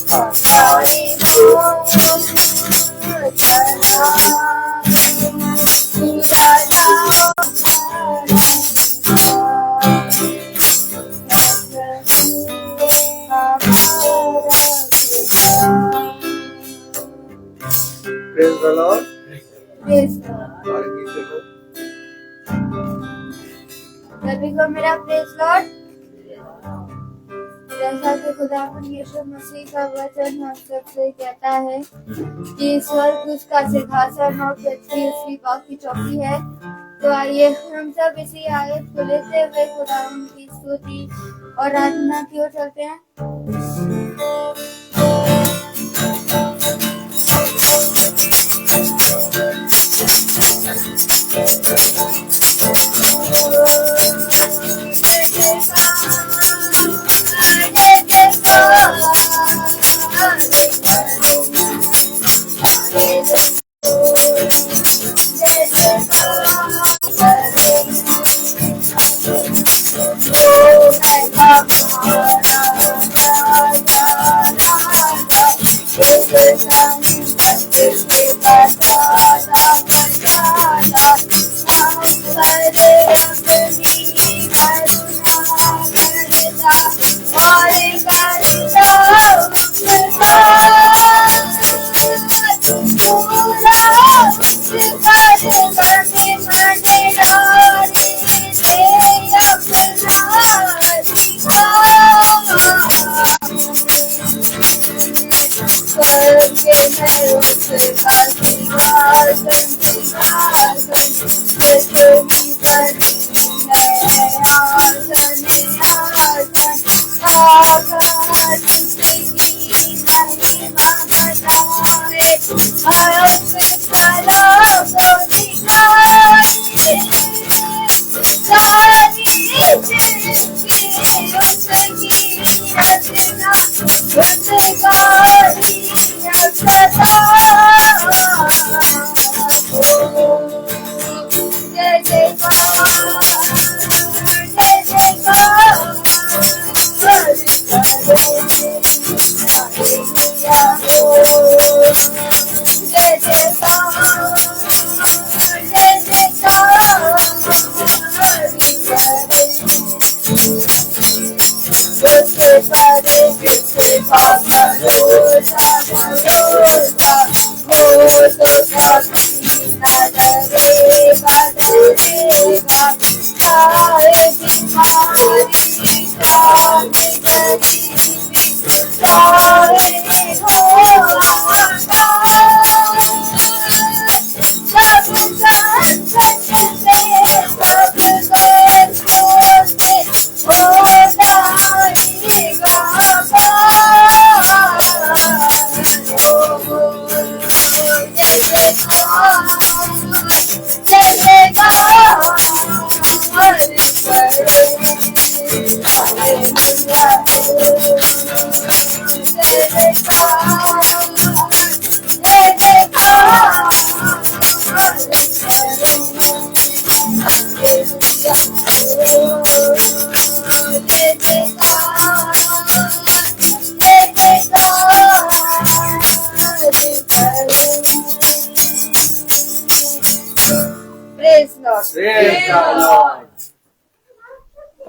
Praise the Lord. सभी को मेरा प्रेज लॉर्ड। जैसा कि खुदावन यीशु मसीह का वचन हम सबसे कहता है कि स्वर्ग उसका सिंहासन और पृथ्वी उसकी पाँव की चौकी है। तो आइए हम सब इसी आयत को लेते हुए खुदावन की स्तुति और आराधना की ओर चलते हैं।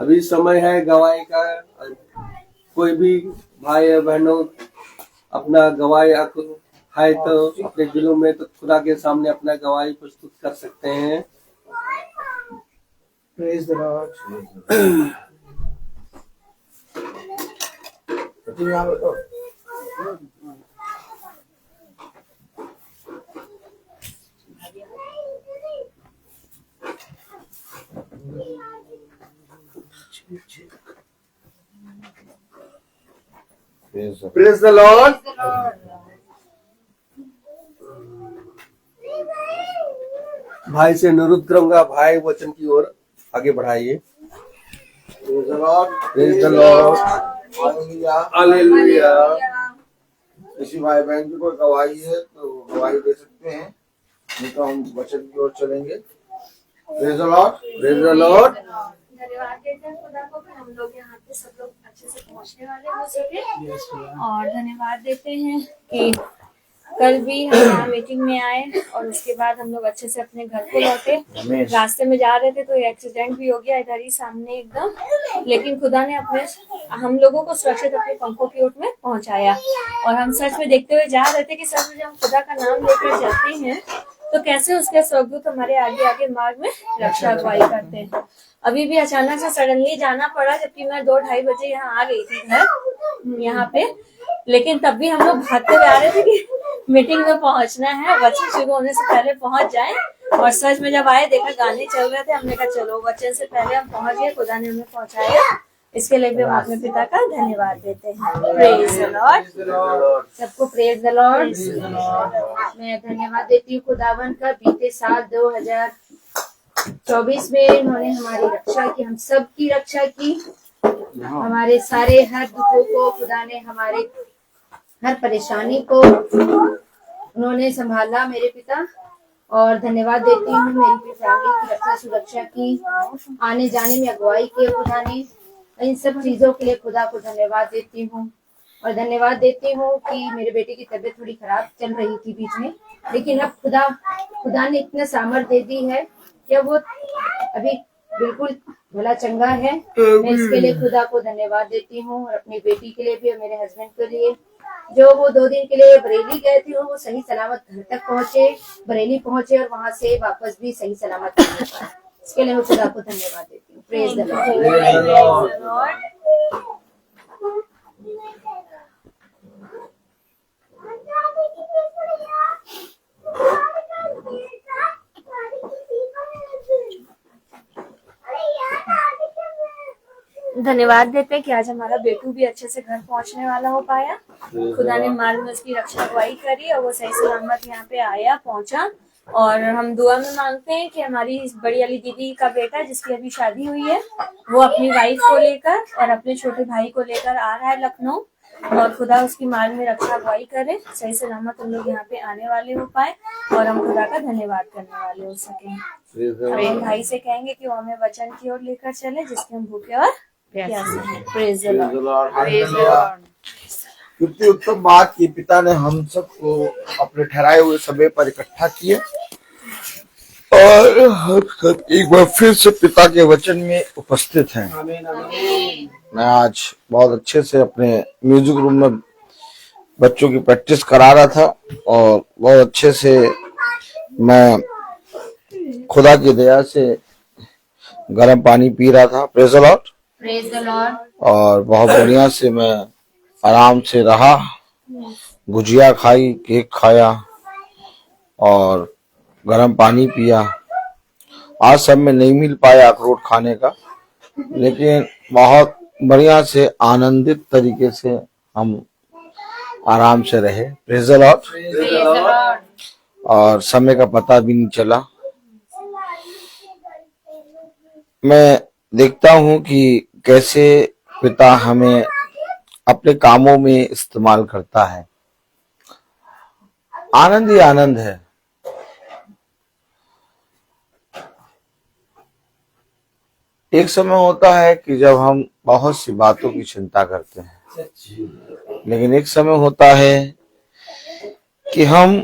अभी समय है गवाही का। कोई भी भाई या बहनों अपना गवाही है तो अपने दिलों में तो खुदा के सामने अपना गवाही प्रस्तुत कर सकते हैं। Praise the Lord. Praise the Lord. भाई से अनुरोध करूंगा, भाई वचन की ओर आगे बढ़ाइए। Praise the Lord. Praise the Lord. Hallelujah. Hallelujah. किसी भाई बहन की कोई गवाही है तो गवाही दे सकते हैं, नहीं तो हम वचन की ओर चलेंगे। Praise the Lord. Praise the Lord. धन्यवाद देते हैं खुदा को कि हम लोग यहाँ पे सब लोग अच्छे से पहुंचने वाले हो सके। और धन्यवाद देते हैं कि कल भी हम यहाँ मीटिंग में आए और उसके बाद हम लोग अच्छे से अपने घर को लौटे। रास्ते में जा रहे थे तो एक्सीडेंट भी हो गया इधर ही सामने एकदम, लेकिन खुदा ने अपने हम लोगों को सुरक्षित अपने पंखों की ओर में पहुंचाया। और हम सच में देखते हुए जा रहे थे कि सच में जब हम खुदा का नाम लेकर जाते हैं तो कैसे उसके स्वर्गदूत हमारे आगे आगे मार्ग में रक्षा अगुवाई करते हैं। अभी भी अचानक से सडनली जाना पड़ा, जबकि मैं 2-2:30 बजे यहाँ आ गई थी घर यहाँ पे, लेकिन तब भी हम लोग भागते हुए आ रहे थे कि मीटिंग में पहुंचना है, वचन शुरू होने से पहले पहुंच जाए। और सच में जब आए देखा गाने चल रहे थे, हमने कहा चलो वचन से पहले हम पहुंच गए, खुदा ने हमें पहुंचाया। इसके लिए भी हम अपने पिता का धन्यवाद देते हैं। प्रेज द लॉर्ड, सबको प्रेज द लॉर्ड। मैं धन्यवाद देती हूँ खुदावन का, बीते साल 2024 में उन्होंने हमारी रक्षा की, हम सब की रक्षा की। हमारे सारे हर दुखों को खुदा ने, हमारे हर परेशानी को उन्होंने संभाला मेरे पिता। और धन्यवाद देती हूँ मेरी भी फैमिली की रक्षा सुरक्षा की, आने जाने में अगुवाई की खुदा ने। इन सब चीजों के लिए खुदा को धन्यवाद देती हूँ। और धन्यवाद देती हूँ कि मेरे बेटे की तबीयत थोड़ी खराब चल रही थी बीच में, लेकिन अब खुदा ने इतना सामर्थ दे दी है कि वो अभी बिल्कुल भला चंगा है। मैं इसके लिए खुदा को धन्यवाद देती हूँ। और अपनी बेटी के लिए भी और मेरे हस्बैंड के लिए, जो वो 2 दिन के लिए बरेली गए थे, वो सही सलामत घर तक पहुंचे, बरेली पहुंचे और वहां से वापस भी सही सलामत पहुंच पाए। इसके लिए मैं खुदा को धन्यवाद देती हूँ। Praise the Lord. धन्यवाद देते हैं कि आज हमारा बेटू भी अच्छे से घर पहुंचने वाला हो पाया। खुदा ने मार्ग में उसकी रक्षा अगुवाई करी और वो सही सलामत यहाँ पे आया, पहुंचा। और हम दुआ में मांगते हैं कि हमारी बड़ी वाली दीदी का बेटा जिसकी अभी शादी हुई है, वो अपनी वाइफ को लेकर और अपने छोटे भाई को लेकर आ रहा है लखनऊ, और खुदा उसकी मार्ग में रक्षा अगुवाई करे, सही सलामत हम लोग यहाँ पे आने वाले हो पाए और हम खुदा का धन्यवाद करने वाले हो सके। अपने भाई से कहेंगे कि वो हमें वचन की ओर लेकर चले जिसके हम भूखे और प्यासे हैं। Praise the Lord. कितनी उत्तम बात की पिता ने हम सबको अपने ठहराए हुए समय पर इकट्ठा किए और हम सब एक बार फिर से पिता के वचन में उपस्थित हैं। मैं आज बहुत अच्छे से अपने म्यूजिक रूम में बच्चों की प्रैक्टिस करा रहा था और बहुत अच्छे से मैं खुदा की दया से गर्म पानी पी रहा था। Praise the Lord. Praise the Lord. और बहुत बढ़िया से मैं आराम से रहा, गुजिया खाई, केक खाया और गर्म पानी पिया। आज सब में नहीं मिल पाया अखरोट खाने का, लेकिन बहुत बढ़िया से आनंदित तरीके से हम आराम से रहे। Praise the Lord. और समय का पता भी नहीं चला। मैं देखता हूं कि कैसे पिता हमें अपने कामों में इस्तेमाल करता है। आनंद ही आनंद है। एक समय होता है कि जब हम बहुत सी बातों की चिंता करते हैं, लेकिन एक समय होता है कि हम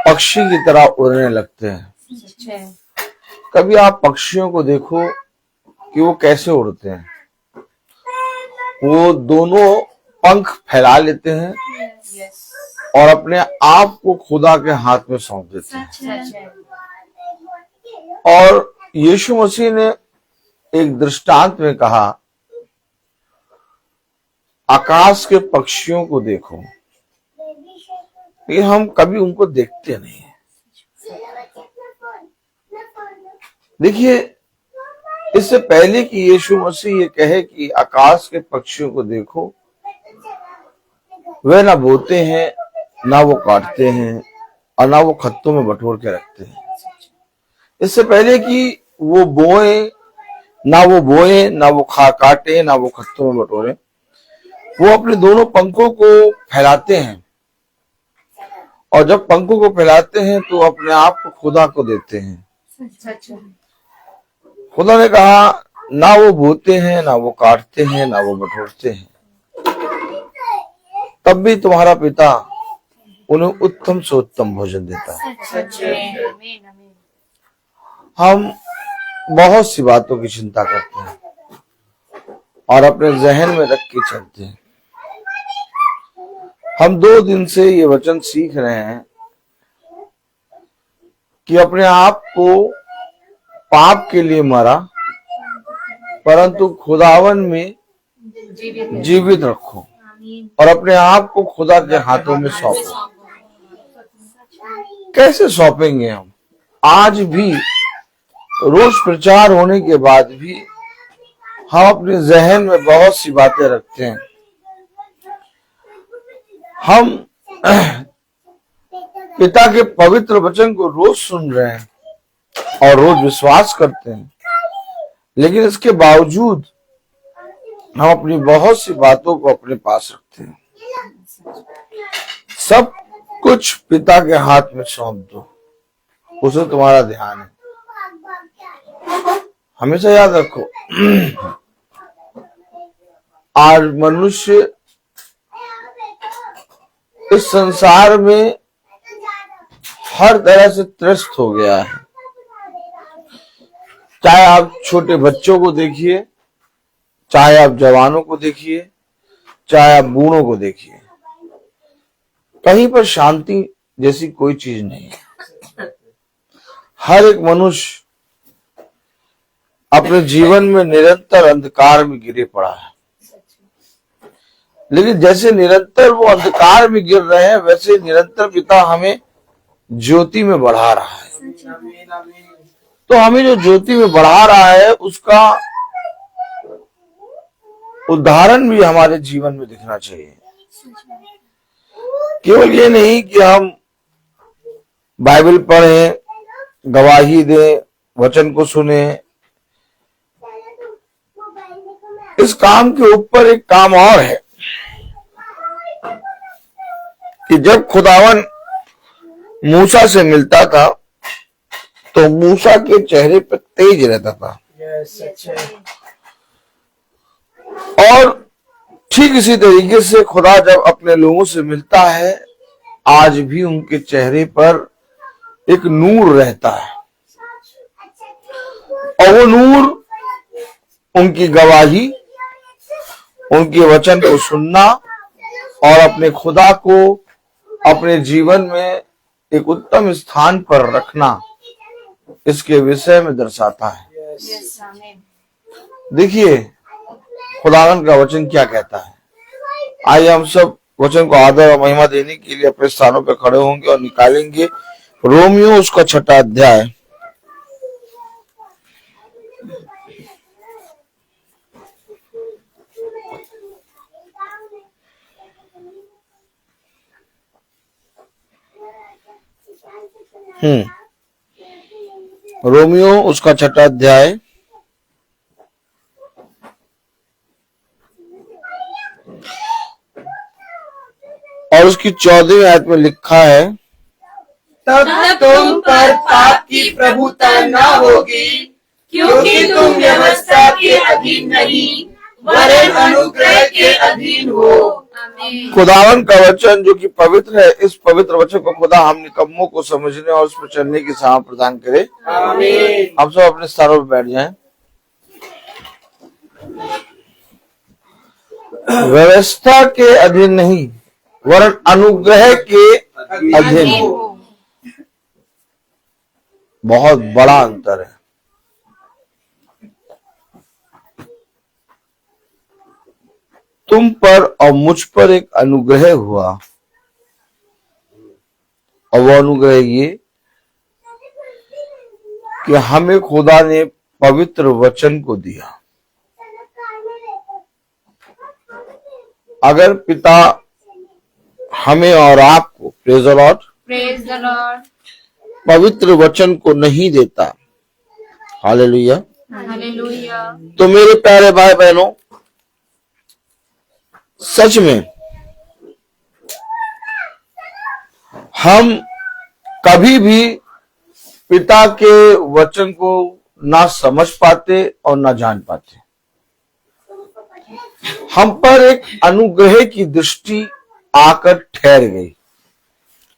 पक्षी की तरह उड़ने लगते हैं। कभी आप पक्षियों को देखो कि वो कैसे उड़ते हैं। वो दोनों पंख फैला लेते हैं और अपने आप को खुदा के हाथ में सौंप देते हैं। और यीशु मसीह ने एक दृष्टांत में कहा, आकाश के पक्षियों को देखो, लेकिन हम कभी उनको देखते नहीं। देखिए, इससे पहले कि यीशु मसीह ये कहे कि आकाश के पक्षियों को देखो, वे ना बोते हैं, ना वो काटते हैं और ना वो खत्तों में बटोर के रखते हैं। इससे पहले कि वो बोए, ना वो काटे, ना वो खत्तों में बटोरे, वो अपने दोनों पंखों को फैलाते हैं। और जब पंखों को फैलाते हैं तो अपने आप को खुदा को देते हैं। खुदा ने कहा ना वो बोते हैं, ना वो काटते हैं, ना वो बटोरते हैं, तब भी तुम्हारा पिता उन्हें उत्तम से उत्तम भोजन देता है। आमीन, आमीन। हम बहुत सी बातों की चिंता करते हैं और अपने जहन में रख के चलते हैं। हम 2 दिन से ये वचन सीख रहे हैं कि अपने आप को पाप के लिए मरा, परंतु खुदावन में जीवित रखो और अपने आप को खुदा के हाथों में सौंपो। कैसे सौंपेंगे हम? आज भी रोज प्रचार होने के बाद भी हम अपने जहन में बहुत सी बातें रखते हैं। हम पिता के पवित्र वचन को रोज सुन रहे हैं और रोज विश्वास करते हैं, लेकिन इसके बावजूद हम अपनी बहुत सी बातों को अपने पास रखते हैं। सब कुछ पिता के हाथ में सौंप दो, उसे तुम्हारा ध्यान है। हमेशा याद रखो, आज मनुष्य इस संसार में हर तरह से त्रस्त हो गया है। चाहे आप छोटे बच्चों को देखिए, चाहे आप जवानों को देखिए, चाहे आप बूढ़ों को देखिए, कहीं पर शांति जैसी कोई चीज नहीं है। हर एक मनुष्य अपने जीवन में निरंतर अंधकार में गिरे पड़ा है, लेकिन जैसे निरंतर वो अंधकार में गिर रहे हैं, वैसे निरंतर पिता हमें ज्योति में बढ़ा रहा है। तो हमें जो ज्योति में बढ़ा रहा है, उसका उदाहरण भी हमारे जीवन में दिखना चाहिए। केवल ये नहीं कि हम बाइबल पढ़ें, गवाही दें, वचन को सुने। इस काम के ऊपर एक काम और है कि जब खुदावन मूसा से मिलता था तो मूसा के चेहरे पर तेज रहता था, और ठीक इसी तरीके से खुदा जब अपने लोगों से मिलता है, आज भी उनके चेहरे पर एक नूर रहता है, और वो नूर उनकी गवाही, उनके वचन को सुनना और अपने खुदा को अपने जीवन में एक उत्तम स्थान पर रखना, इसके विषय में दर्शाता है। देखिए खुदावन का वचन क्या कहता है। आइए हम सब वचन को आदर और महिमा देने के लिए अपने स्थानों पर खड़े होंगे और निकालेंगे रोमियो उसका 6वां अध्याय। रोमियो उसका 6वां अध्याय और उसकी 14वीं आयत में लिखा है, तब तुम पर पाप की प्रभुता न होगी, क्योंकि तुम व्यवस्था के अधीन नहीं वरन अनुग्रह के अधीन हो। खुदावन का वचन जो कि पवित्र है, इस पवित्र वचन को खुदा हम निकम्मों को समझने और उस पर चलने की सामर्थ प्रदान करे। आमीन। हम सब अपने स्थानों पर बैठ जाएं। व्यवस्था के अधीन नहीं वरन अनुग्रह के अधीन हो। बहुत बड़ा अंतर है। तुम पर और मुझ पर एक अनुग्रह हुआ, और वो अनुग्रह ये कि हमें खुदा ने पवित्र वचन को दिया। अगर पिता हमें और आपको, प्रेज द लॉर्ड, पवित्र वचन को नहीं देता, हालेलुया, तो मेरे प्यारे भाई बहनों, सच में हम कभी भी पिता के वचन को ना समझ पाते और ना जान पाते। हम पर एक अनुग्रह की दृष्टि आकर ठहर गई।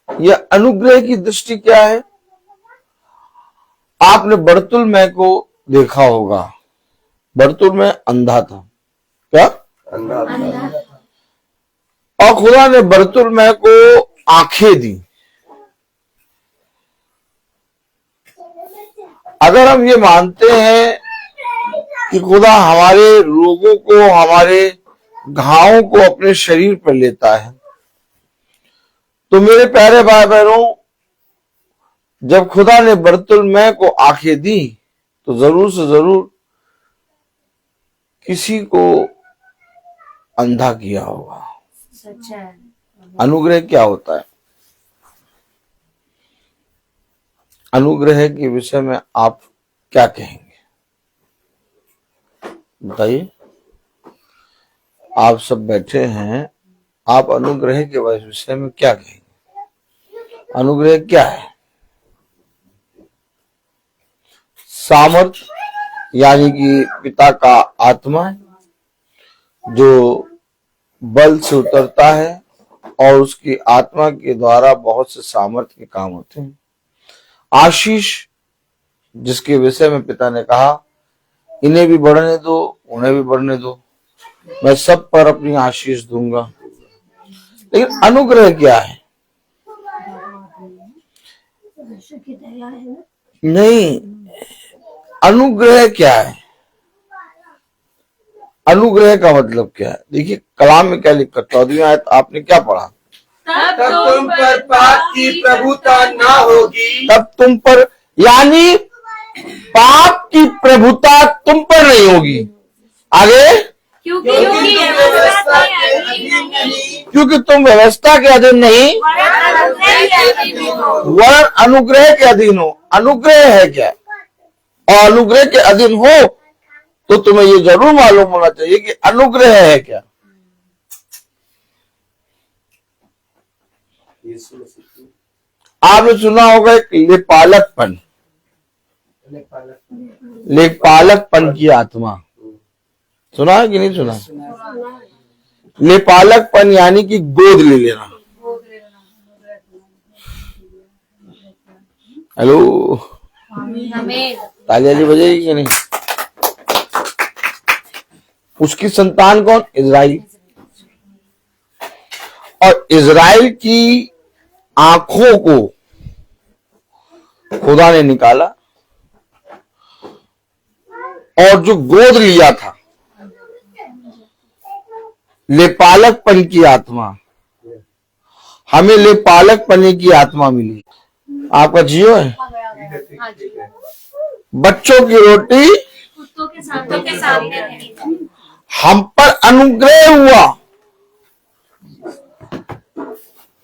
यह अनुग्रह की दृष्टि क्या है? आपने बर्तुलमै को देखा होगा। बर्तुलमै अंधा था। क्या? अंधा और खुदा ने बर्तुलमै को आंखें दी। अगर हम ये मानते हैं कि खुदा हमारे रोगों को, हमारे घावों को अपने शरीर पर लेता है, तो मेरे प्यारे भाई बहनों, जब खुदा ने बर्तुलमै को आंखें दी तो जरूर से जरूर किसी को अंधा किया होगा। सच है। अनुग्रह क्या होता है? अनुग्रह के विषय में आप क्या कहेंगे? बताइए। आप सब बैठे हैं, आप अनुग्रह के विषय में क्या कहेंगे? अनुग्रह क्या है? सामर्थ यानी कि पिता का आत्मा जो बल से उतरता है और उसकी आत्मा के द्वारा बहुत से सामर्थ्य के काम होते हैं। आशीष, जिसके विषय में पिता ने कहा इन्हें भी बढ़ने दो, उन्हें भी बढ़ने दो, मैं सब पर अपनी आशीष दूंगा। लेकिन अनुग्रह क्या है? नहीं, अनुग्रह क्या है? अनुग्रह का मतलब क्या है? देखिए कलाम में क्या लिखा, 14वीं आयत आपने क्या पढ़ा? तब तुम पर पाप की प्रभुता ना होगी। तब तुम पर, यानी पाप की प्रभुता तुम पर नहीं होगी। आगे, क्योंकि क्योंकि तुम व्यवस्था के अधीन नहीं, क्योंकि तुम व्यवस्था के अधीन नहीं वरन अनुग्रह के अधीन हो। अनुग्रह है क्या? और अनुग्रह के अधीन हो तो तुम्हें ये जरूर मालूम होना चाहिए कि अनुग्रह है क्या। आपने सुना होगा एक लेखपालकपन, लेखपालकपन की आत्मा। सुना है कि नहीं सुना? लेखपालकपन यानी कि गोद ले लेना। हेलो, तालियां जी बजेगी कि नहीं? उसकी संतान कौन? इजराइल। और इजराइल की आंखों को खुदा ने निकाला और जो गोद लिया था, लेपालकपन की आत्मा, हमें लेपालकपन की आत्मा मिली। आपका जियो है। बच्चों की रोटी कुत्तों के सामने नहीं था। हम पर अनुग्रह हुआ।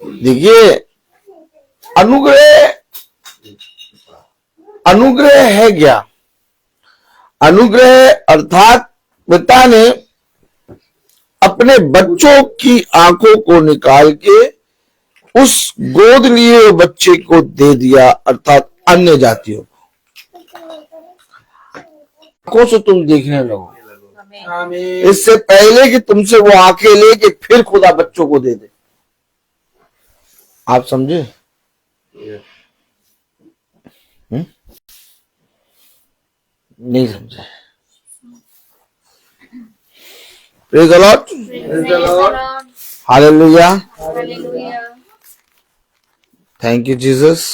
देखिए अनुग्रह, अनुग्रह है क्या? अनुग्रह अर्थात पिता ने अपने बच्चों की आंखों को निकाल के उस गोद लिए हुए बच्चे को दे दिया, अर्थात अन्य जातियों को। आंखों से तुम देखने लगो, इससे पहले कि तुमसे वो आंखें लेके फिर खुदा बच्चों को दे दे। आप समझे? नहीं समझे? Praise the Lord, hallelujah, thank you Jesus.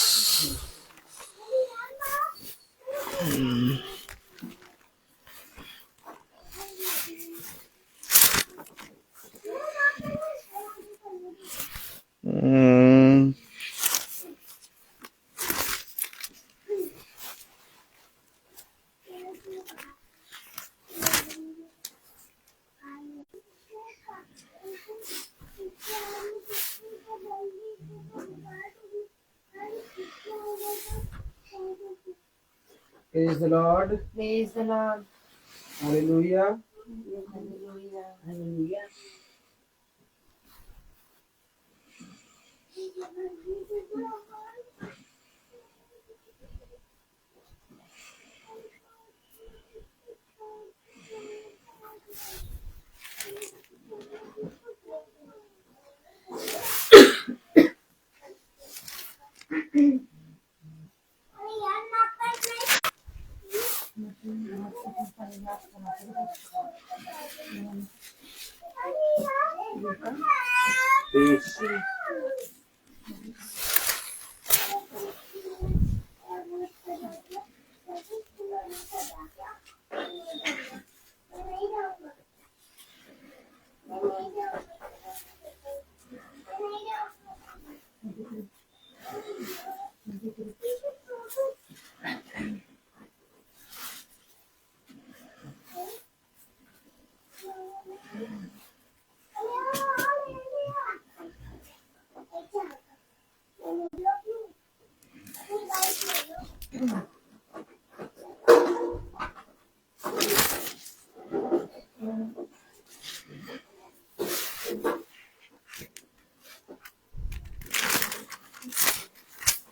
Praise the Lord. Praise the Lord. Hallelujah.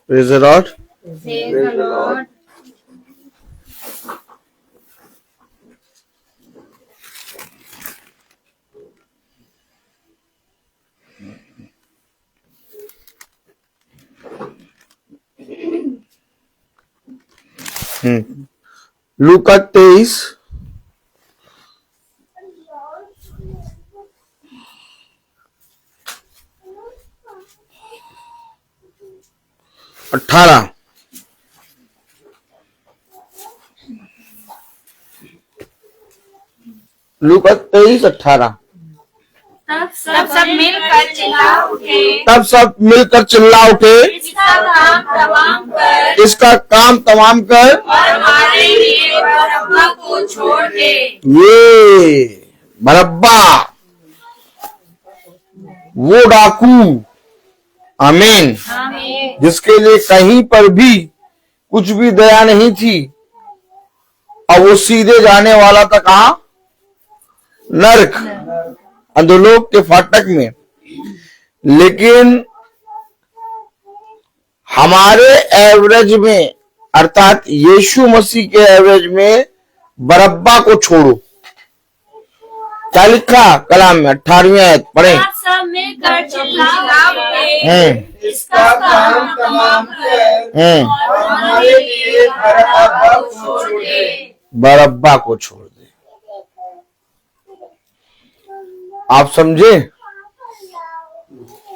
Praise the Lord. Praise the Lord. लूका 23 18। लूका 23 18। तब सब मिलकर चिल्ला उठे, तब सब मिलकर चिल्ला उठे, इसका काम तमाम कर और हमारे लिए बरअब्बा को छोड़ दे। ये बरअब्बा वो डाकू, आमीन, आमीन। जिसके लिए कहीं पर भी कुछ भी दया नहीं थी, और वो सीधे जाने वाला था कहाँ? नरक, अधोलोक के फाटक में। लेकिन हमारे एवरेज में, अर्थात यीशु मसीह के एवरेज में, बरअब्बा को छोड़ो। क्या लिखा कलाम में? 18वीं आयत पढ़े। सब मिलकर चिल्ला उठे, इसका काम तमाम कर और हमारे लिए बरअब्बा को छोड़ दे। बरअब्बा को छोड़ दे। आप समझे?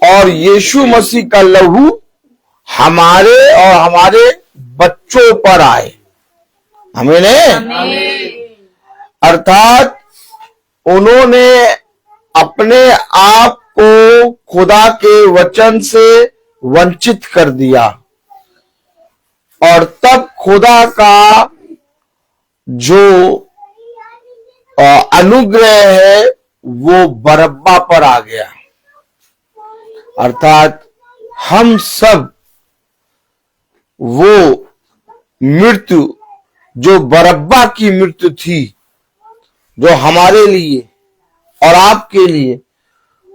और यीशु मसीह का लहू हमारे और हमारे बच्चों पर आए, हमें ने, अर्थात उन्होंने अपने आप को खुदा के वचन से वंचित कर दिया, और तब खुदा का जो अनुग्रह है वो बरअब्बा पर आ गया। अर्थात हम सब वो मृत्यु जो बरअब्बा की मृत्यु थी, जो हमारे लिए और आपके लिए,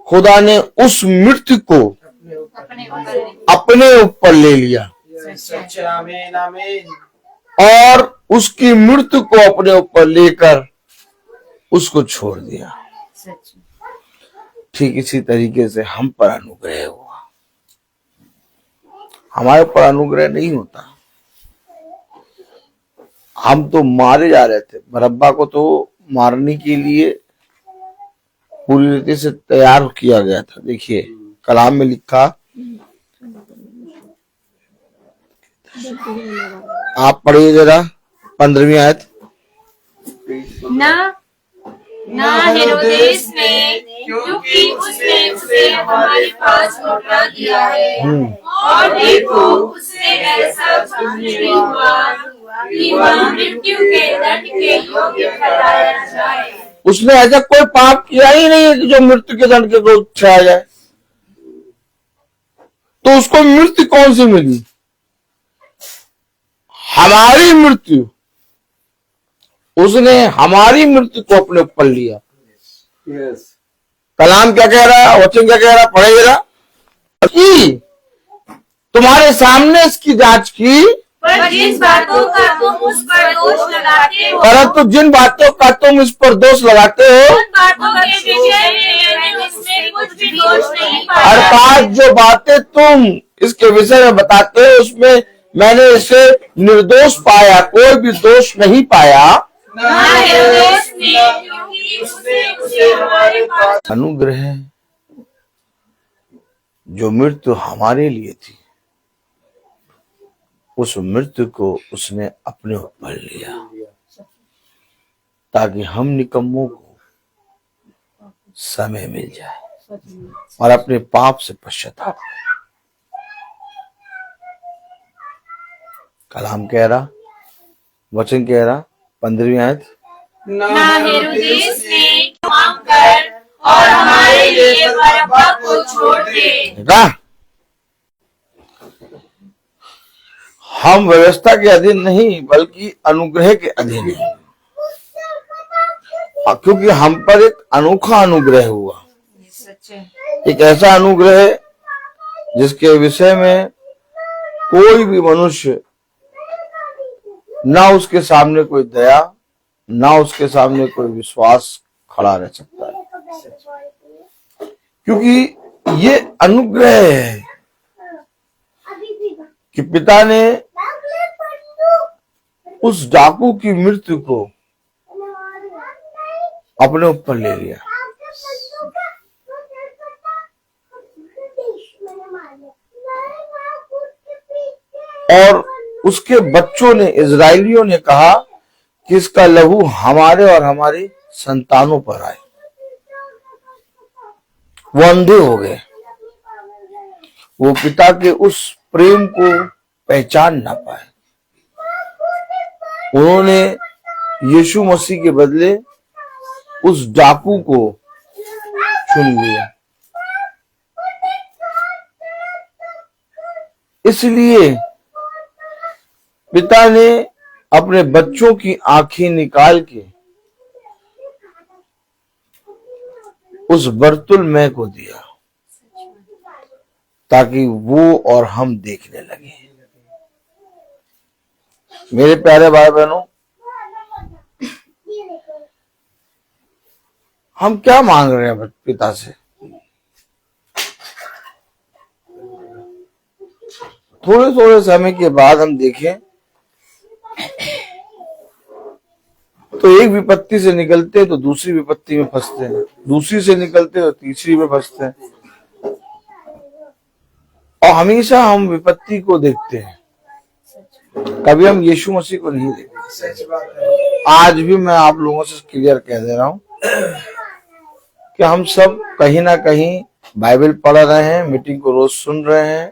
खुदा ने उस मृत्यु को अपने ऊपर ले लिया और उसकी मृत्यु को अपने ऊपर लेकर उसको छोड़ दिया। ठीक इसी तरीके से हम पर अनुग्रह हुआ। हमारे पर अनुग्रह नहीं होता। हम तो मारे जा रहे थे। बरअब्बा को तो मारने के लिए पूरी रीति से तैयार किया गया था। देखिए कलाम में लिखा, आप पढ़िए जरा 15वीं आयत। ना हेरोदेस ने, क्योंकि उसने उसे हमारे पास लौटा दिया है, और देखो उससे ऐसा कुछ नहीं हुआ कि वह मृत्यु के दंड के योग्य ठहराया जाए। उसने ऐसा कोई पाप किया ही नहीं है कि जो मृत्यु के दंड के को ठहराया जाए। तो उसको मृत्यु कौन सी मिली? हमारी मृत्यु। उसने हमारी मृत्यु को अपने ऊपर लिया। यस। कलाम क्या कह रहा है? वचन क्या कह रहा है? पढ़े जरा। तुम्हारे सामने इसकी जांच की, पर जिन बातों का तुम उस पर दोष लगाते हो, परंतु जिन बातों का तुम इस पर दोष लगाते हो, उन बातों के विषय में मैंने उसमें कुछ भी दोष नहीं पाया। अर्थात जो बातें तुम इसके विषय में बताते हैं, उसमें मैंने इसे निर्दोष पाया, कोई भी दोष नहीं पाया। अनुग्रह जो मृत्यु हमारे लिए थी, उस मृत्यु को उसने अपने ऊपर लिया ताकि हम निकम्मों को समय मिल जाए और अपने पाप से पश्चाताप। कलाम कह रहा, वचन कह रहा, 15वीं आयत, ना हेरोदेस ने माफ कर और हमारे लिए बरअब्बा को छोड़ दे। देखा, हम व्यवस्था के अधीन नहीं बल्कि अनुग्रह के अधीन हैं, क्योंकि हम पर एक अनोखा अनुग्रह हुआ। एक ऐसा अनुग्रह जिसके विषय में कोई भी मनुष्य ना उसके सामने कोई दया, ना उसके सामने कोई विश्वास खड़ा रह सकता है, क्योंकि ये अनुग्रह है कि पिता ने उस डाकू की मृत्यु को अपने ऊपर ले लिया। और उसके बच्चों ने, इजरायलियों ने कहा कि इसका लहू हमारे और हमारी संतानों पर आए। वो अंधे हो गए, वो पिता के उस प्रेम को पहचान ना पाए। उन्होंने यीशु मसीह के बदले उस डाकू को चुन लिया। इसलिए पिता ने अपने बच्चों की आंखें निकाल के उस बर्तुलमय को दिया ताकि वो और हम देखने लगे। मेरे प्यारे भाई बहनों, हम क्या मांग रहे हैं पिता से? थोड़े थोड़े समय के बाद हम देखें तो एक विपत्ति से निकलते हैं तो दूसरी विपत्ति में फंसते हैं, दूसरी से निकलते हैं तो तीसरी में फंसते हैं, और हमेशा हम विपत्ति को देखते हैं, कभी हम यीशु मसीह को नहीं देखते। आज भी मैं आप लोगों से क्लियर कह दे रहा हूं कि हम सब कहीं ना कहीं बाइबल पढ़ रहे हैं, मीटिंग को रोज सुन रहे हैं,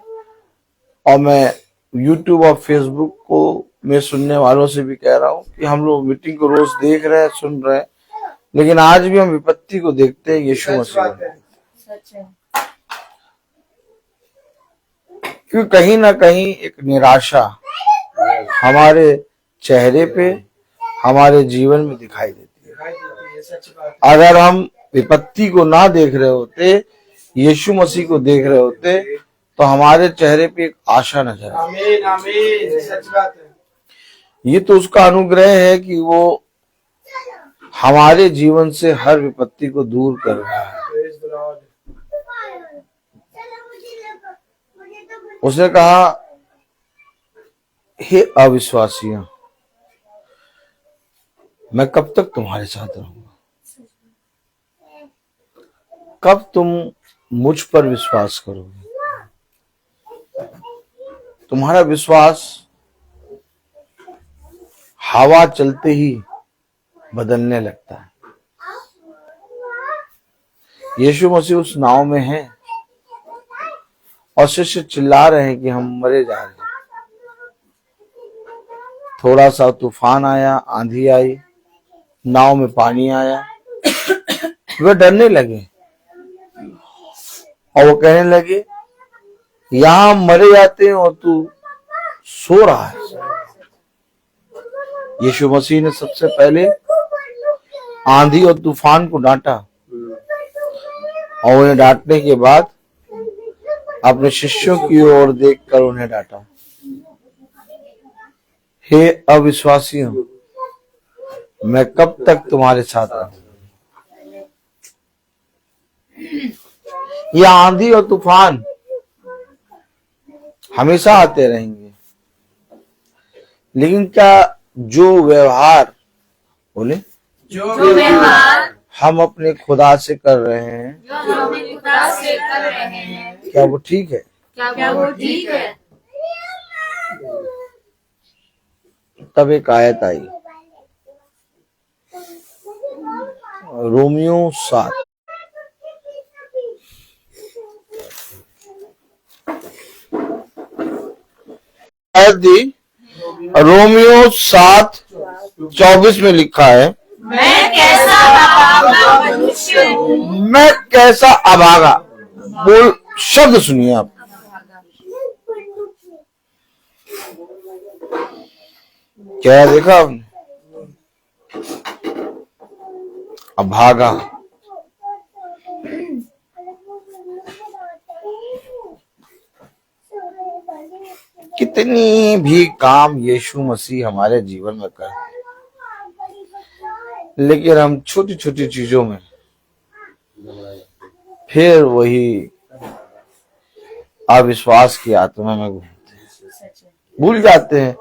और मैं YouTube और Facebook को मैं सुनने वालों से भी कह रहा हूं कि हम लोग मीटिंग को रोज देख रहे हैं, सुन रहे हैं, लेकिन आज भी हम विपत्ति को देखते हैं, यीशु मसीह को। क्योंकि कहीं ना कहीं एक निराशा हमारे चेहरे पे, हमारे जीवन में दिखाई देती है। अगर हम विपत्ति को ना देख रहे होते, यीशु मसीह को देख रहे होते, तो हमारे चेहरे पे एक आशा नजर आती। आमीन, आमीन, सच बात है। ये तो उसका अनुग्रह है कि वो हमारे जीवन से हर विपत्ति को दूर कर रहा है। उसने कहा, हे अविश्वासियों, मैं कब तक तुम्हारे साथ रहूंगा? कब तुम मुझ पर विश्वास करोगे? तुम्हारा विश्वास हवा चलते ही बदलने लगता है। यीशु मसीह उस नाव में है और शिष्य चिल्ला रहे हैं कि हम मरे जा रहे हैं। थोड़ा सा तूफान आया, आंधी आई, नाव में पानी आया, वे डरने लगे और वो कहने लगे, यहां हम मरे जाते हैं और तू सो रहा है। यीशु मसीह ने सबसे पहले आंधी और तूफान को डांटा और उन्हें डांटने के बाद अपने शिष्यों की ओर देखकर उन्हें डांटा, हे अविश्वासियों, मैं कब तक तुम्हारे साथ रहूंगा? यह आंधी और तूफान हमेशा आते रहेंगे, लेकिन क्या जो व्यवहार बोले जो व्यवहार हम अपने खुदा से कर रहे हैं, जो हम अपने खुदा से कर रहे हैं, क्या वो ठीक है? क्या वो ठीक है? तब एक आयत आई, रोमियो 7, आयत दी रोमियो 7:24 में लिखा है, मैं कैसा अभागा मनुष्य हूँ। मैं कैसा अभागा। बोल शब्द सुनिए आप, क्या देखा आपने? अभागा। कितनी भी काम यीशु मसीह हमारे जीवन में कर, लेकिन हम छोटी छोटी चीजों में फिर वही अविश्वास की आत्मा में घूमते हैं, भूल जाते हैं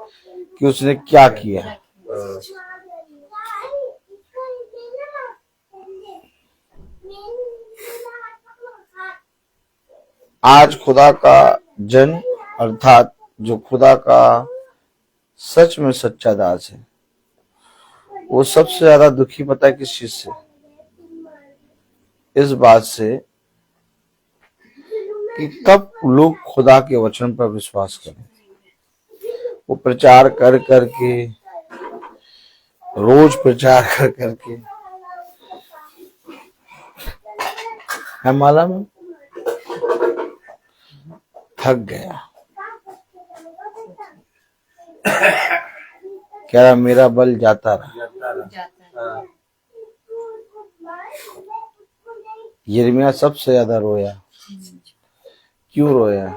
कि उसने क्या किया। आज खुदा का जन अर्थात जो खुदा का सच में सच्चा दास है, वो सबसे ज्यादा दुखी पता है किस चीज से? इस बात से कि कब लोग खुदा के वचन पर विश्वास करें। वो प्रचार कर करके, रोज प्रचार कर करके है मालूम थक गया, कह रहा मेरा बल जाता रहा। यिर्मयाह सबसे ज्यादा रोया। क्यों रोया?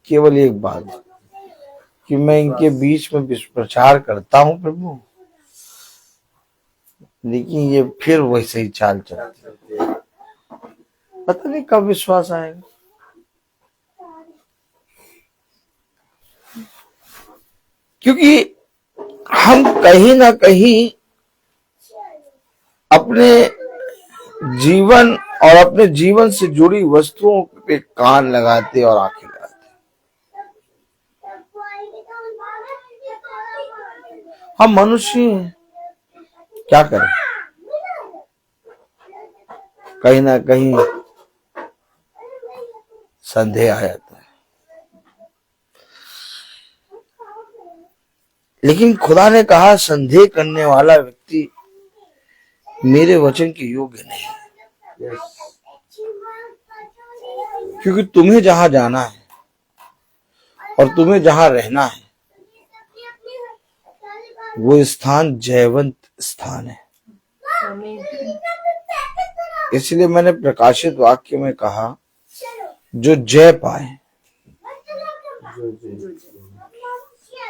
केवल एक बात कि मैं इनके बीच में प्रचार करता हूं प्रभु, लेकिन ये फिर वैसे ही चाल चलते, पता नहीं कब विश्वास आएगा। क्योंकि हम कहीं ना कहीं अपने जीवन और अपने जीवन से जुड़ी वस्तुओं पे कान लगाते और आंखें लगाते। हम मनुष्य हैं, क्या करें? कहीं ना कहीं संदेह आ जाता है, लेकिन खुदा ने कहा संदेह करने वाला व्यक्ति मेरे वचन के योग्य नहीं है। क्योंकि तुम्हें जहां जाना है और तुम्हें जहां रहना है, वो स्थान जयवंत स्थान है। इसलिए मैंने प्रकाशित वाक्य में कहा, जो जय पाए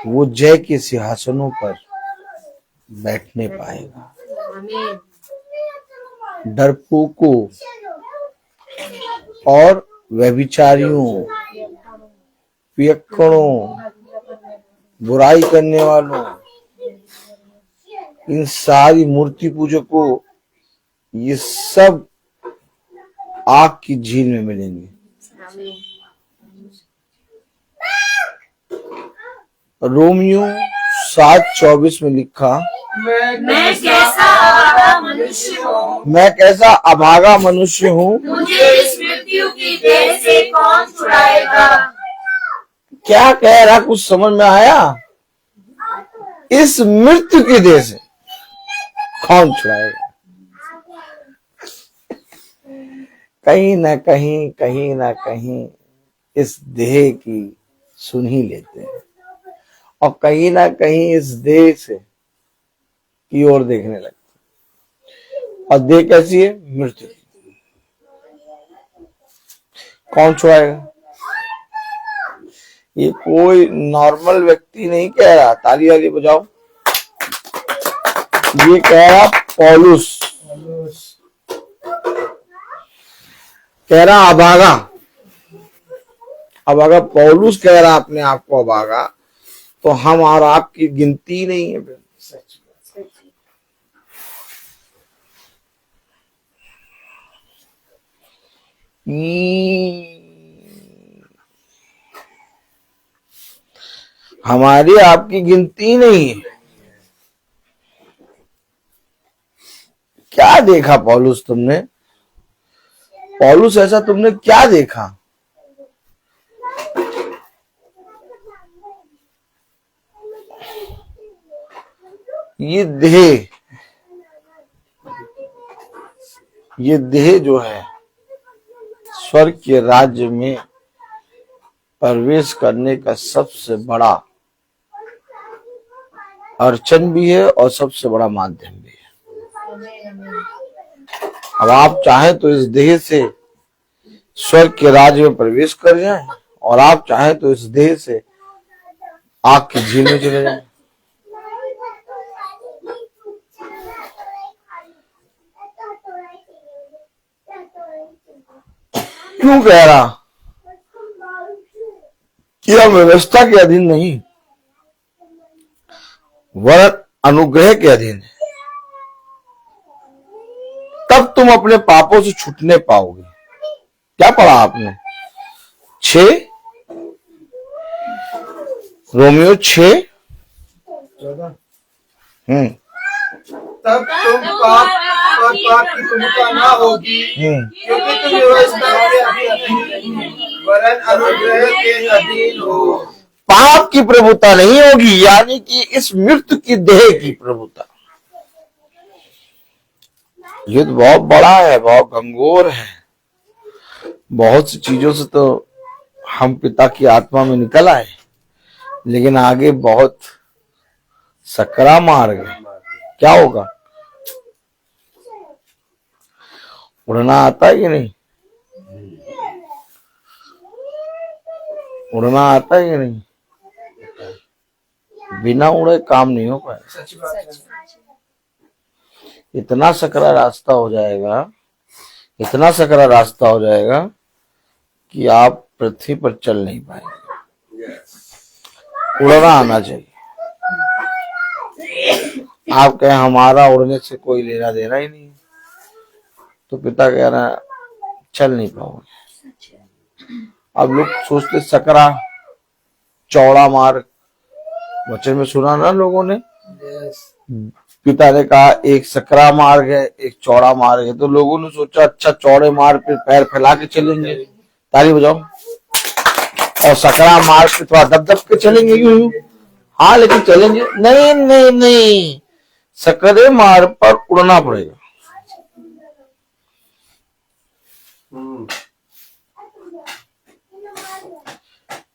वो जय के सिंहासनों पर बैठने पाएगा। डरपोकों और व्यभिचारियों, पियक्कड़ों, बुराई करने वालों, इन सारी मूर्ति पूजकों, ये सब आग की झील में मिलेंगे। रोमियो 7:24 में लिखा, मैं कैसा अभागा मनुष्य हूँ। मैं कैसा अभागा मनुष्य हूँ, मुझे इस मृत्यु की देह से कौन छुड़ाएगा? क्या कह रहा, कुछ समझ में आया? इस मृत्यु की देह से कौन छुड़ाएगा? कहीं ना कहीं इस देह की सुन ही लेते हैं, और कहीं ना कहीं इस देह से की ओर देखने लगते। और देह कैसी है? मृत्यु। कौन छुड़ाएगा? ये कोई नॉर्मल व्यक्ति नहीं कह रहा, ताली वाली बजाओ। ये कह रहा पौलुस, कह रहा अभागा, अब अगर पौलुस कह रहा अपने आप को अभागा, तो हम और आपकी गिनती नहीं है फिर। हमारी आपकी गिनती नहीं है। क्या देखा पौलुस तुमने? पौलुस ऐसा तुमने क्या देखा? ये देह जो है स्वर्ग के राज्य में प्रवेश करने का सबसे बड़ा अड़चन भी है और सबसे बड़ा माध्यम भी है। अब आप चाहें तो इस देह से स्वर्ग के राज्य में प्रवेश कर जाएं, और आप चाहें तो इस देह से आग की झील में चले जाएं। क्यों कह रहा कि हम व्यवस्था के अधीन नहीं, वरन अनुग्रह के अधीन है। तब तुम अपने पापों से छूटने पाओगे। क्या पढ़ा आपने? 6 रोमियो 6:14। तब तुम पाप और पाप की प्रभुता ना होगी, क्योंकि तुम व्यवस्था के अधीन नहीं, वरन अनुग्रह के अधीन हो। पाप की प्रभुता नहीं होगी, यानी कि इस मृत्यु की देह की प्रभुता। ये तो बहुत बड़ा है, बहुत गंभीर है। बहुत सी चीजों से तो हम पिता की आत्मा में निकल आए, लेकिन आगे बहुत सकरा मार्ग है। क्या होगा? उड़ना आता है कि नहीं? उड़ना आता है कि नहीं? बिना उड़े काम नहीं हो पाएगा। इतना सकरा रास्ता हो जाएगा, इतना सकरा रास्ता हो जाएगा कि आप पृथ्वी पर चल नहीं पाएंगे। उड़ना आना चाहिए। आप कहें हमारा उड़ने से कोई लेना देना ही नहीं, तो पिता कह रहा है चल नहीं पाओगे। अब लोग सोचते सकरा चौड़ा मार्ग, वचन में सुना ना लोगों ने। पिता ने कहा एक सकरा मार्ग है, एक चौड़ा मार्ग है, तो लोगों ने सोचा अच्छा चौड़े मार्ग पे पैर फैला के चलेंगे, ताली बजाओ, और सकरा मार्ग पे थोड़ा दब दब के चलेंगे यूं। हाँ लेकिन चलेंगे नहीं नहीं नहीं, सकरे मार्ग पर उड़ना पड़ेगा।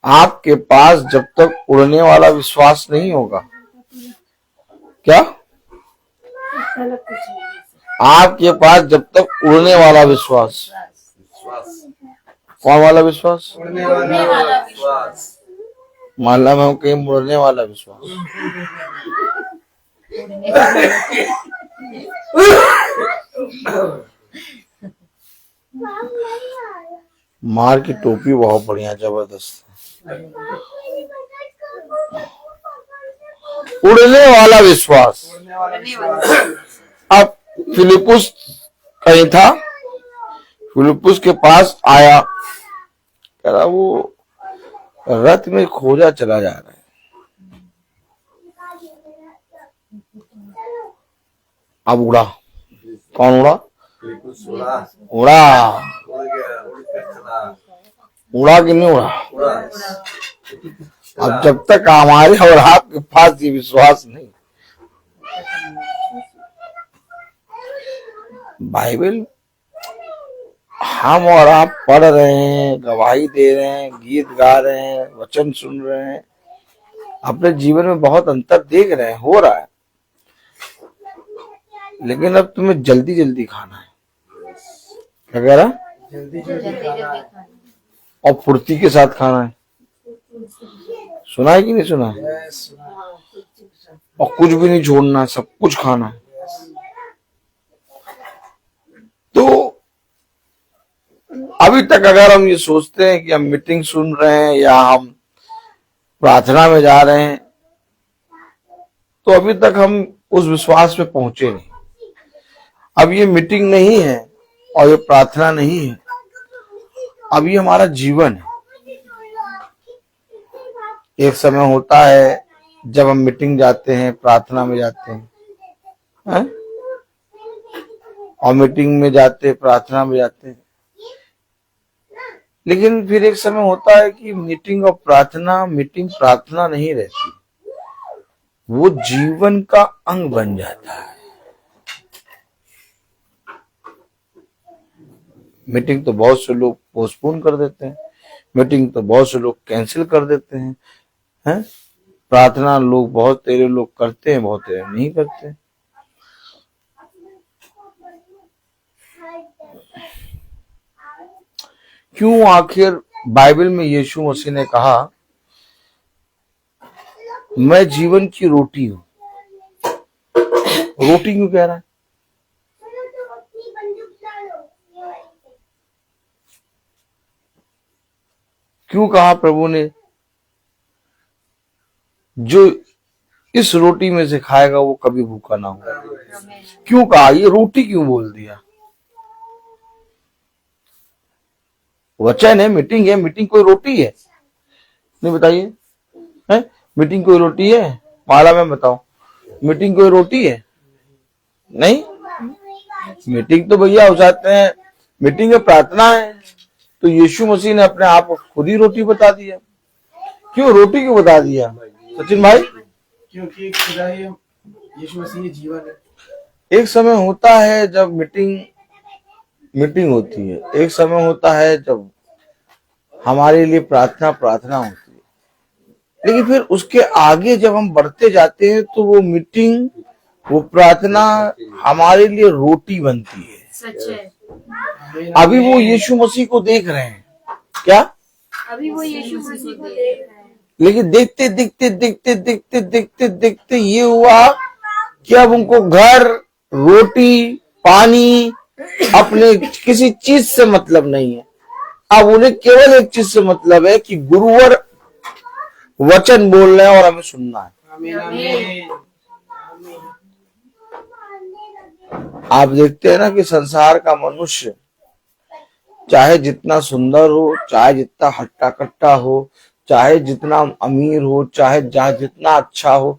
आपके पास जब तक उड़ने वाला विश्वास नहीं होगा, क्या आपके पास जब तक उड़ने वाला विश्वास, कौन वाला विश्वास? उड़ने वाला विश्वास। माला में कहीं मुड़ने वाला विश्वास। मार की टोपी बहुत बढ़िया जबरदस्त। उड़ने वाला विश्वास। अब फिलिपुस कहीं था, फिलिपुस के पास आया, कह रहा वो रथ में खोजा चला जा रहा है। अब उड़ा, कौन उड़ा? उड़ा, उड़ा कि नहीं उड़ा? अब जब तक हमारे और आपके पास ये विश्वास नहीं, बाइबल हम और आप पढ़ रहे हैं, गवाही दे रहे हैं, गीत गा रहे हैं, वचन सुन रहे हैं, अपने जीवन में बहुत अंतर देख रहे हैं, हो रहा है, लेकिन अब तुम्हें जल्दी जल्दी खाना है। क्या कह रहा? जल्दी जल्दी खाना है और फुर्ती के साथ खाना है। सुना है कि नहीं सुना है? और कुछ भी नहीं छोड़ना है, सब कुछ खाना है। तो अभी तक अगर हम ये सोचते हैं कि हम मीटिंग सुन रहे हैं या हम प्रार्थना में जा रहे हैं, तो अभी तक हम उस विश्वास पे पहुंचे नहीं। अब ये मीटिंग नहीं है और ये प्रार्थना नहीं है, अब ये हमारा जीवन है। एक समय होता है जब हम मीटिंग जाते हैं, प्रार्थना में जाते हैं, और मीटिंग में जाते हैं, प्रार्थना में जाते हैं, लेकिन फिर एक समय होता है कि मीटिंग और प्रार्थना, मीटिंग प्रार्थना नहीं रहती, वो जीवन का अंग बन जाता है। मीटिंग तो बहुत से लोग पोस्टपोन कर देते हैं, मीटिंग तो बहुत से लोग कैंसिल कर देते हैं, हैं? प्रार्थना लोग बहुत तेरे लोग करते हैं, बहुत तेरे नहीं करते। क्यों आखिर बाइबल में यीशु मसीह ने कहा मैं जीवन की रोटी हूं? रोटी क्यों कह रहा है? क्यों कहा प्रभु ने जो इस रोटी में से खाएगा वो कभी भूखा ना होगा? क्यों कहा? ये रोटी क्यों बोल दिया? वचन है, मीटिंग है, मीटिंग कोई रोटी है? नहीं बताइए, है मीटिंग कोई रोटी है? माला में बताओ, मीटिंग कोई रोटी है? नहीं, मीटिंग तो भैया हो जाते हैं, मीटिंग में प्रार्थना है। तो यीशु मसीह ने अपने आप को खुद ही रोटी बता दिया। क्यों रोटी क्यों बता दिया सचिन भाई? क्योंकि खुदा ही यीशु मसीह ही जीवन है। एक समय होता है जब मीटिंग होती है, एक समय होता है जब हमारे लिए प्रार्थना होती है, लेकिन फिर उसके आगे जब हम बढ़ते जाते हैं तो वो मीटिंग, वो प्रार्थना हमारे लिए रोटी बनती है। सच है। अभी वो यीशु मसीह को देख रहे हैं क्या? अभी वो यीशु मसीह को देख रहे हैं, लेकिन देखते देखते देखते देखते देखते देखते ये हुआ कि अब उनको घर, रोटी, पानी, अपने किसी चीज से मतलब नहीं है। अब उन्हें केवल एक चीज से मतलब है कि गुरुवर वचन बोल रहे हैं और हमें सुनना है। आमीन आमीन। आप देखते हैं ना कि संसार का मनुष्य चाहे जितना सुंदर हो, चाहे जितना हट्टा कट्टा हो, चाहे जितना अमीर हो, चाहे जहां जितना अच्छा हो,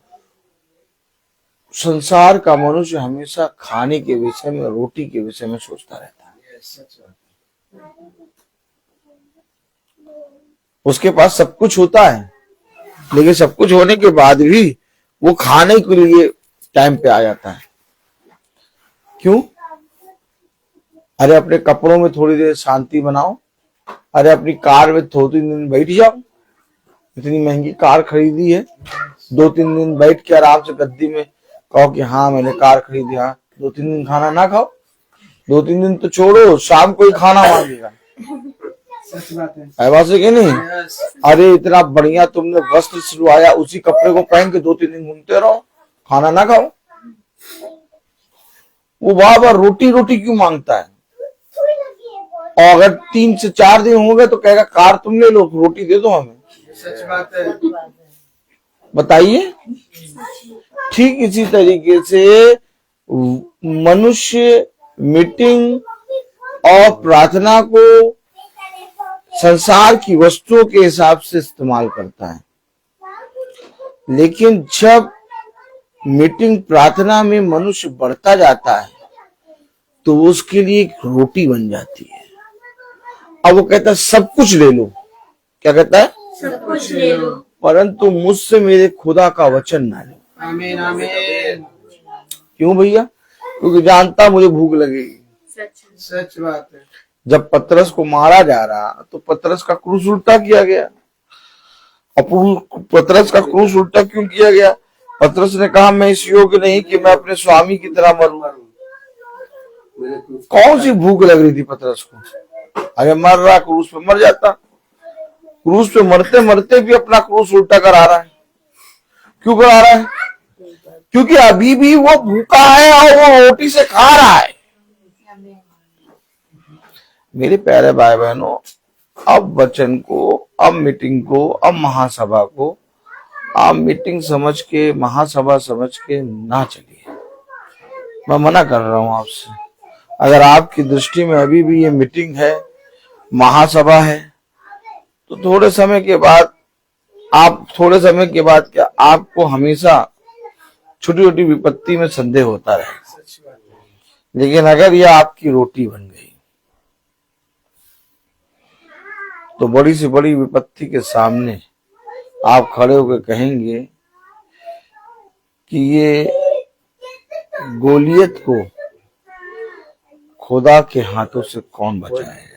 संसार का मनुष्य हमेशा खाने के विषय में, रोटी के विषय में सोचता रहता है। उसके पास सब कुछ होता है, लेकिन सब कुछ होने के बाद भी वो खाने के लिए टाइम पे आ जाता है। क्यों? अरे अपने कपड़ों में थोड़ी देर शांति बनाओ, अरे अपनी कार में 2-3 दिन बैठ जाओ, इतनी महंगी कार खरीदी है, 2-3 दिन बैठ के आराम से गद्दी में कहो कि हाँ मैंने कार खरीदी। हाँ 2-3 दिन खाना ना खाओ, 2-3 दिन तो छोड़ो, शाम को ही खाना मांगेगा। सच बात है। है बात है कि नहीं? अरे इतना बढ़िया तुमने वस्त्र सिलवाया, उसी कपड़े को पहन के 2-3 दिन घूमते रहो, खाना ना खाओ। वो बार-बार रोटी रोटी क्यों मांगता है? और अगर 3 से 4 दिन हो गए तो कहेगा कार तुम ले लो, रोटी दे दो हमें। सच बात है। बताइए। ठीक इसी तरीके से मनुष्य मीटिंग और प्रार्थना को संसार की वस्तुओं के हिसाब से इस्तेमाल करता है, लेकिन जब मीटिंग प्रार्थना में मनुष्य बढ़ता जाता है तो उसके लिए एक रोटी बन जाती है। अब वो कहता है सब कुछ ले लो। क्या कहता है? सब कुछ ले लो, परंतु मुझसे मेरे खुदा का वचन ना लो। आमीन आमीन। क्यों भैया? क्योंकि जानता मुझे भूख लगेगी। सच बात है। जब पतरस को मारा जा रहा तो पतरस का क्रूस उल्टा किया गया। और पतरस का क्रूस उल्टा क्यों किया गया? पतरस ने कहा मैं इस योग्य नहीं कि मैं अपने स्वामी की तरह मरूं। कौन सी भूख लग रही थी पतरस को? अगर मर रहा क्रूस पे मर जाता। क्रूस पे मरते मरते भी अपना क्रूस उल्टा करा रहा है। क्यों करा रहा है? क्योंकि अभी भी वो भूखा है और वो रोटी से खा रहा है। मेरे प्यारे भाई बहनों, अब वचन को, अब मीटिंग को, अब महासभा को आप मीटिंग समझ के, महासभा समझ के ना चलिए। मैं मना कर रहा हूं आपसे। अगर आपकी दृष्टि में अभी भी ये मीटिंग है, महासभा है, तो थोड़े समय के बाद क्या आपको हमेशा छोटी छोटी विपत्ति में संदेह होता रहेगा। लेकिन अगर यह आपकी रोटी बन गई तो बड़ी से बड़ी विपत्ति के सामने आप खड़े होकर कहेंगे कि ये गोलियत को खुदा के हाथों से कौन बचाए।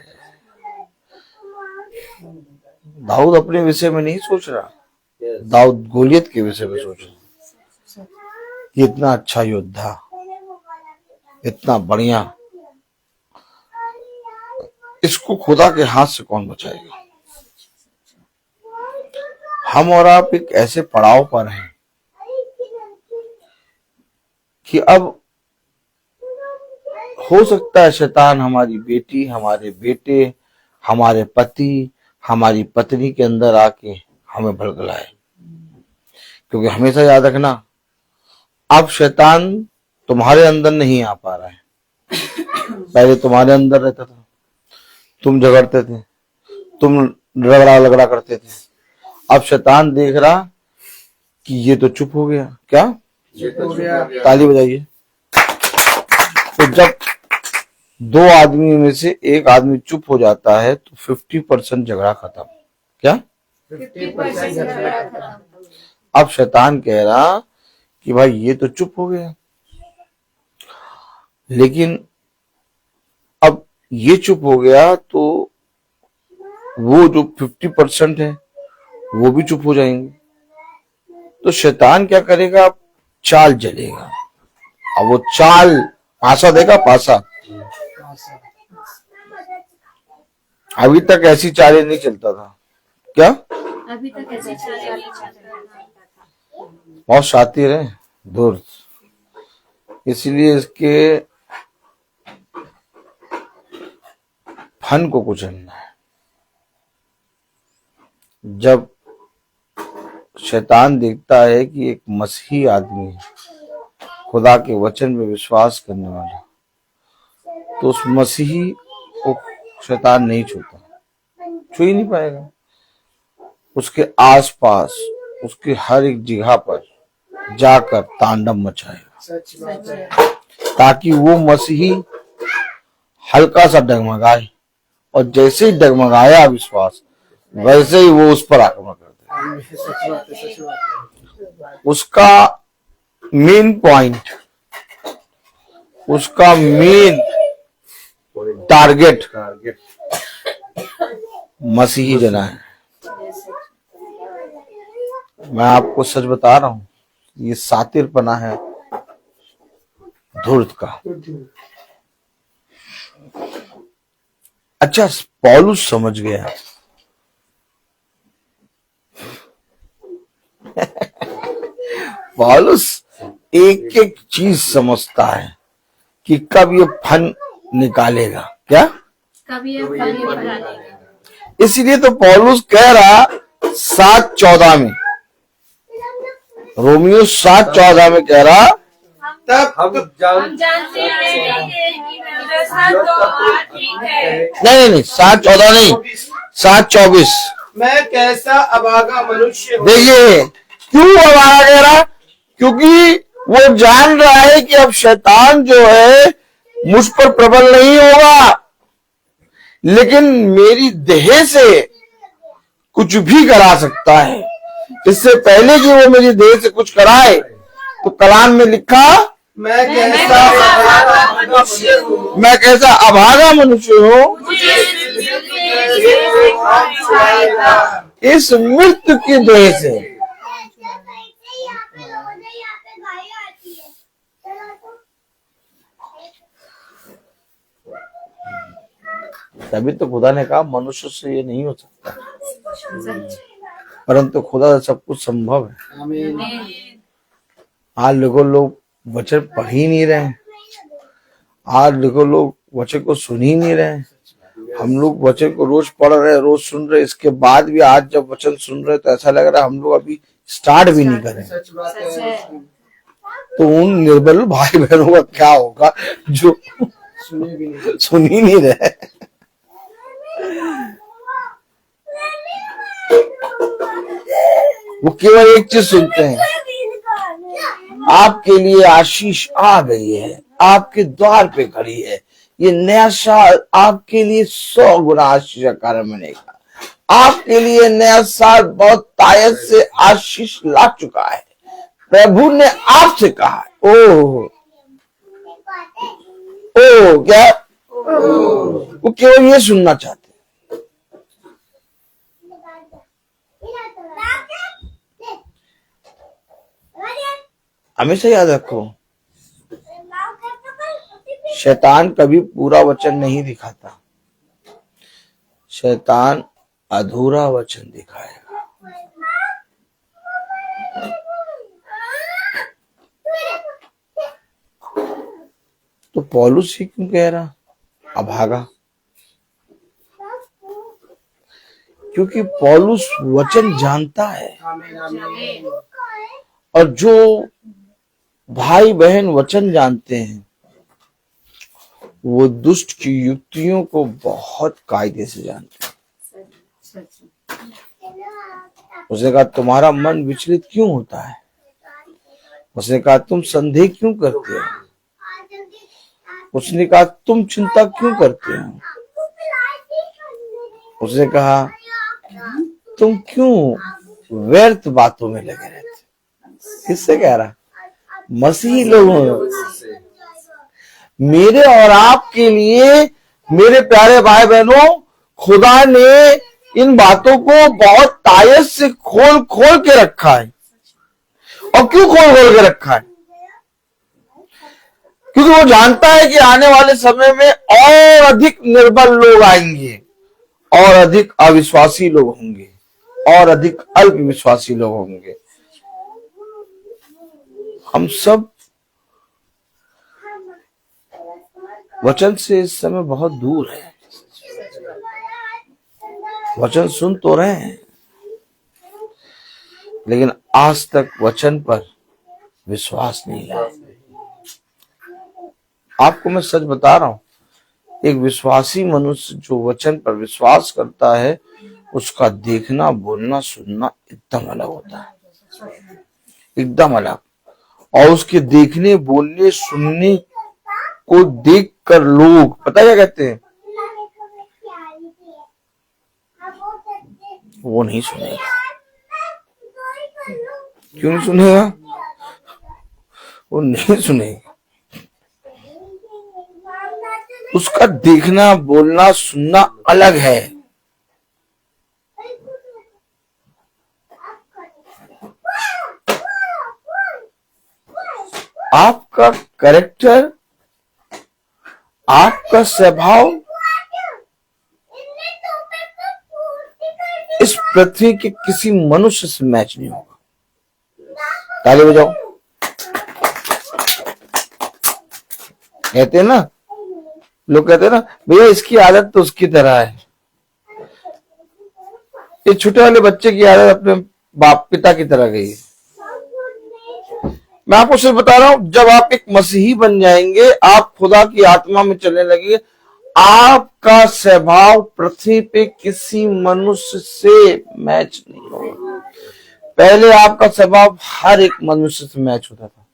दाऊद अपने विषय में नहीं सोच रहा, दाऊद गोलियत के विषय में सोच रहा। ये इतना अच्छा योद्धा, इतना बढ़िया, इसको खुदा के हाथ से कौन बचाएगा। हम और आप एक ऐसे पड़ाव पर हैं कि अब हो सकता है शैतान हमारी बेटी, हमारे बेटे, हमारे पति, हमारी पत्नी के अंदर आके हमें भड़कलाए। क्योंकि हमेशा याद रखना, अब शैतान तुम्हारे अंदर नहीं आ पा रहा है। पहले तुम्हारे अंदर रहता था, तुम झगड़ते थे, तुम लगड़ा करते थे। अब शैतान देख रहा कि ये तो चुप हो गया। क्या ताली बजाइए। तो जब दो आदमी में से एक आदमी चुप हो जाता है तो 50% झगड़ा खत्म। क्या 50% झगड़ा खत्म। अब शैतान कह रहा कि भाई ये तो चुप हो गया, लेकिन अब ये चुप हो गया तो वो जो 50% है वो भी चुप हो जाएंगे। तो शैतान क्या करेगा, चाल चलेगा। अब वो चाल पासा देगा, पासा। अभी तक ऐसी चालें नहीं चलता था। क्या अभी तक ऐसे चालें नहीं चलता था। बहुत शातिर है धूर्त, इसलिए इसके फन को कुचलना है। जब शैतान देखता है कि एक मसीही आदमी खुदा के वचन में विश्वास करने वाला, तो उस मसीही को शैतान नहीं छूता, छू ही नहीं पाएगा। उसके आसपास, उसके हर एक जगह पर जाकर तांडव मचाएगा, ताकि वो मसीही हल्का सा डगमगाए, और जैसे ही डगमगाया विश्वास, वैसे ही वो उस पर आक्रमण कर देगा। उसका मेन पॉइंट, उसका मेन टारगेट मसीही जना है। मैं आपको सच बता रहा हूं, ये सातिरपना है धूर्त का। अच्छा, पौलुस समझ गया। पौलुस एक एक चीज समझता है कि कब ये फन निकालेगा। क्या कभी ये बनाएगा। इसलिए तो पौलुस कह रहा 7:14 में, रोमियो 7:14 में कह रहा, तब हम हम जानते हैं कि व्यवस्था तो ठीक है। नहीं 7:14 नहीं, 7:24। मैं कैसा अभागा मनुष्य हूँ। देखिए क्यों अभागा कह रहा, क्योंकि वो जान रहा है कि अब शैतान जो है मुझ पर प्रबल नहीं होगा, लेकिन मेरी देह से कुछ भी करा सकता है। इससे पहले कि वो मेरी देह से कुछ कराए, तो कलाम में लिखा, मैं कैसा अभागा मनुष्य हूँ। मैं कैसा अभागा मनुष्य हूँ, इस मृत्यु की देह से। तभी तो खुदा ने कहा मनुष्य से ये नहीं हो सकता, परंतु खुदा से सब कुछ संभव है। आज देखो लोग वचन पढ़ ही नहीं रहे, आज देखो लोग वचन को सुन ही नहीं रहे, हम लोग वचन को रोज पढ़ रहे, रोज सुन रहे, इसके बाद भी आज जब वचन सुन रहे तो ऐसा लग रहा है हम लोग अभी स्टार्ट भी नहीं करें। सच बात सच है। है। तो उन निर्बल भाई बहनों का क्या होगा जो सुने भी नहीं। सुन ही नहीं रहे। वो केवल एक चीज सुनते हैं, आपके लिए आशीष आ गई है, आपके द्वार पे खड़ी है, ये नया साल आपके लिए 100 गुना आशीष का कारण बनेगा। आपके लिए नया साल बहुत तायत से आशीष ला चुका है। प्रभु ने आपसे कहा है। ओह क्या वो केवल ये सुनना चाहते हैं। हमेशा याद रखो, शैतान कभी पूरा वचन नहीं दिखाता, शैतान अधूरा वचन दिखाएगा। तो पौलुस ही क्यों कह रहा अभागा? क्योंकि पौलुस वचन जानता है, आमीन आमीन। और जो भाई बहन वचन जानते हैं वो दुष्ट की युक्तियों को बहुत कायदे से जानते हैं। उसने कहा तुम्हारा मन विचलित क्यों होता है? उसने कहा तुम संदेह क्यों करते हो? उसने कहा तुम चिंता क्यों करते हो? उसने कहा तुम क्यों व्यर्थ बातों में लगे रहते हो? किससे कह रहा? मसीही लोगों से। मेरे और आपके लिए, मेरे प्यारे भाई बहनों, खुदा ने इन बातों को बहुत तायत से खोल खोल के रखा है। और क्यों खोल खोल के रखा है? क्योंकि वो जानता है कि आने वाले समय में और अधिक निर्बल लोग आएंगे, और अधिक अविश्वासी लोग होंगे, और अधिक अल्प विश्वासी लोग होंगे। हम सब वचन से इस समय बहुत दूर है। वचन सुन तो रहे हैं, लेकिन आज तक वचन पर विश्वास नहीं है। आपको मैं सच बता रहा हूं, एक विश्वासी मनुष्य जो वचन पर विश्वास करता है, उसका देखना, बोलना, सुनना एकदम अलग होता है, एकदम अलग। और उसके देखने, बोलने, सुनने को देखकर लोग पता क्या कहते हैं? वो नहीं सुनेगा। क्यों नहीं सुनेगा? वो नहीं सुनेगा। उसका देखना, बोलना, सुनना अलग है। आपका कैरेक्टर, आपका स्वभाव इस पृथ्वी के किसी मनुष्य से मैच नहीं होगा। ताली बजाओ। कहते हैं ना, लोग कहते हैं ना, भैया इसकी आदत तो उसकी तरह है। ये छोटे वाले बच्चे की आदत अपने बाप पिता की तरह गई है। मैं आपको सिर्फ बता रहा हूं, जब आप एक मसीही बन जाएंगे, आप खुदा की आत्मा में चलने लगेंगे, आपका स्वभाव पृथ्वी पे किसी मनुष्य से मैच नहीं होगा। पहले आपका स्वभाव हर एक मनुष्य से मैच होता था,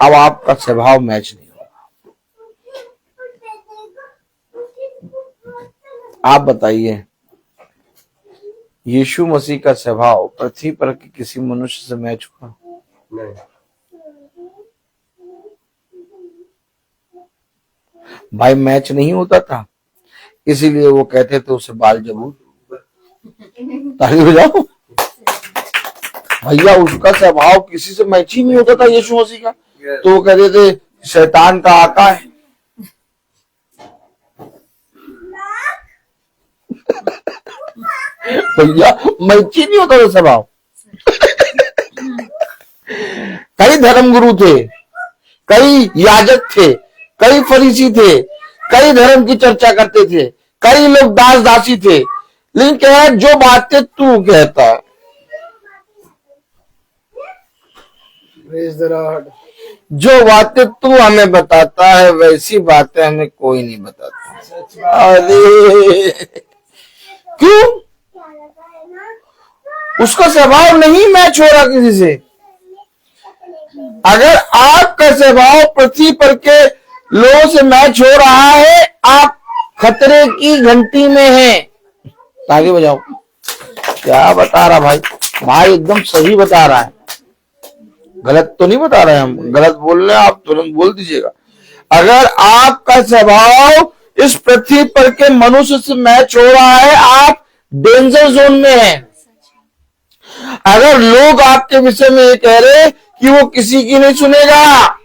अब आपका स्वभाव मैच नहीं होगा। आप बताइए, यीशु मसीह का स्वभाव पृथ्वी पर किसी मनुष्य से मैच हुआ? नहीं। भाई मैच नहीं होता था, इसीलिए वो कहते थे उसे बाल जबूर। ताली बजाओ। भैया उसका स्वभाव किसी से मैच ही नहीं होता था यीशु मसीह का, तो वो कहते थे शैतान का आका है। भैया मैच ही नहीं होता था स्वभाव। कई धर्मगुरु थे, कई याजक थे, कई फरीसी थे, कई धर्म की चर्चा करते थे, कई लोग दास दासी थे, लेकिन कह रहा है जो बातें तू कहता है, जो बातें तू हमें बताता है वैसी बातें हमें कोई नहीं बताता। अरे क्यों? उसका स्वभाव नहीं मैच हो रहा किसी से। अगर आपका स्वभाव पृथ्वी पर के लोगों से मैच हो रहा है, आप खतरे की घंटी में हैं। आगे बजाओ। क्या बता रहा भाई? भाई एकदम सही बता रहा है, गलत तो नहीं बता रहे हम। गलत बोल रहे हैं आप तुरंत बोल दीजिएगा। अगर आपका स्वभाव इस पृथ्वी पर के मनुष्य से मैच हो रहा है, आप डेंजर जोन में हैं। अगर लोग आपके विषय में ये कह रहे कि वो किसी की नहीं सुनेगा,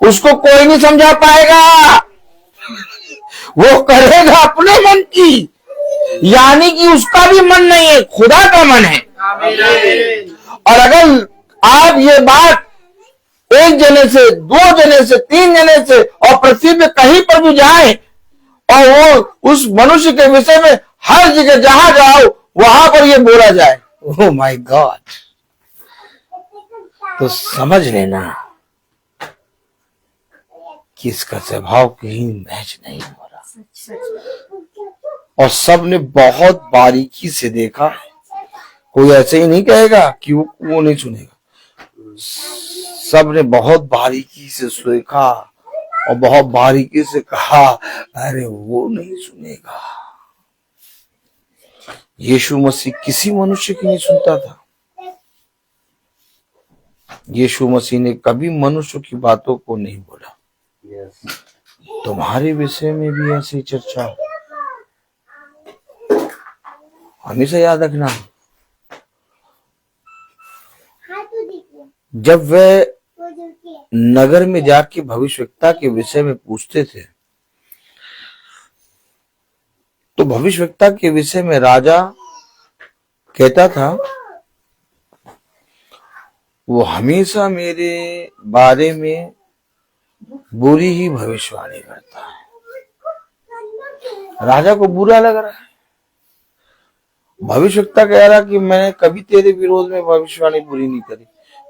उसको कोई नहीं समझा पाएगा, वो करेगा अपने मन की, यानी कि उसका भी मन नहीं है, खुदा का मन है। और अगर आप ये बात एक जने से, दो जने से, तीन जने से और पृथ्वी पे कहीं पर भी जाए और वो उस मनुष्य के विषय में हर जगह जहां जाओ वहां पर ये बोला जाए, ओह माय गॉड, तो समझ लेना कि इसका स्वभाव कहीं मैच नहीं हो रहा। और सबने बहुत बारीकी से देखा है। कोई ऐसे ही नहीं कहेगा कि वो नहीं सुनेगा। सबने बहुत बारीकी से देखा और बहुत बारीकी से कहा, अरे वो नहीं सुनेगा। यीशु मसीह किसी मनुष्य की नहीं सुनता था। यीशु मसीह ने कभी मनुष्य की बातों को नहीं बोला। तुम्हारे विषय में भी ऐसी चर्चा हो, हमेशा याद रखना। जब वे नगर में जाके भविष्यवक्ता के विषय में पूछते थे, तो भविष्यवक्ता के विषय में राजा कहता था, वो हमेशा मेरे बारे में बुरी ही भविष्यवाणी करता है। राजा को बुरा लग रहा है। भविष्यवक्ता कह रहा कि मैंने कभी तेरे विरोध में भविष्यवाणी बुरी नहीं करी,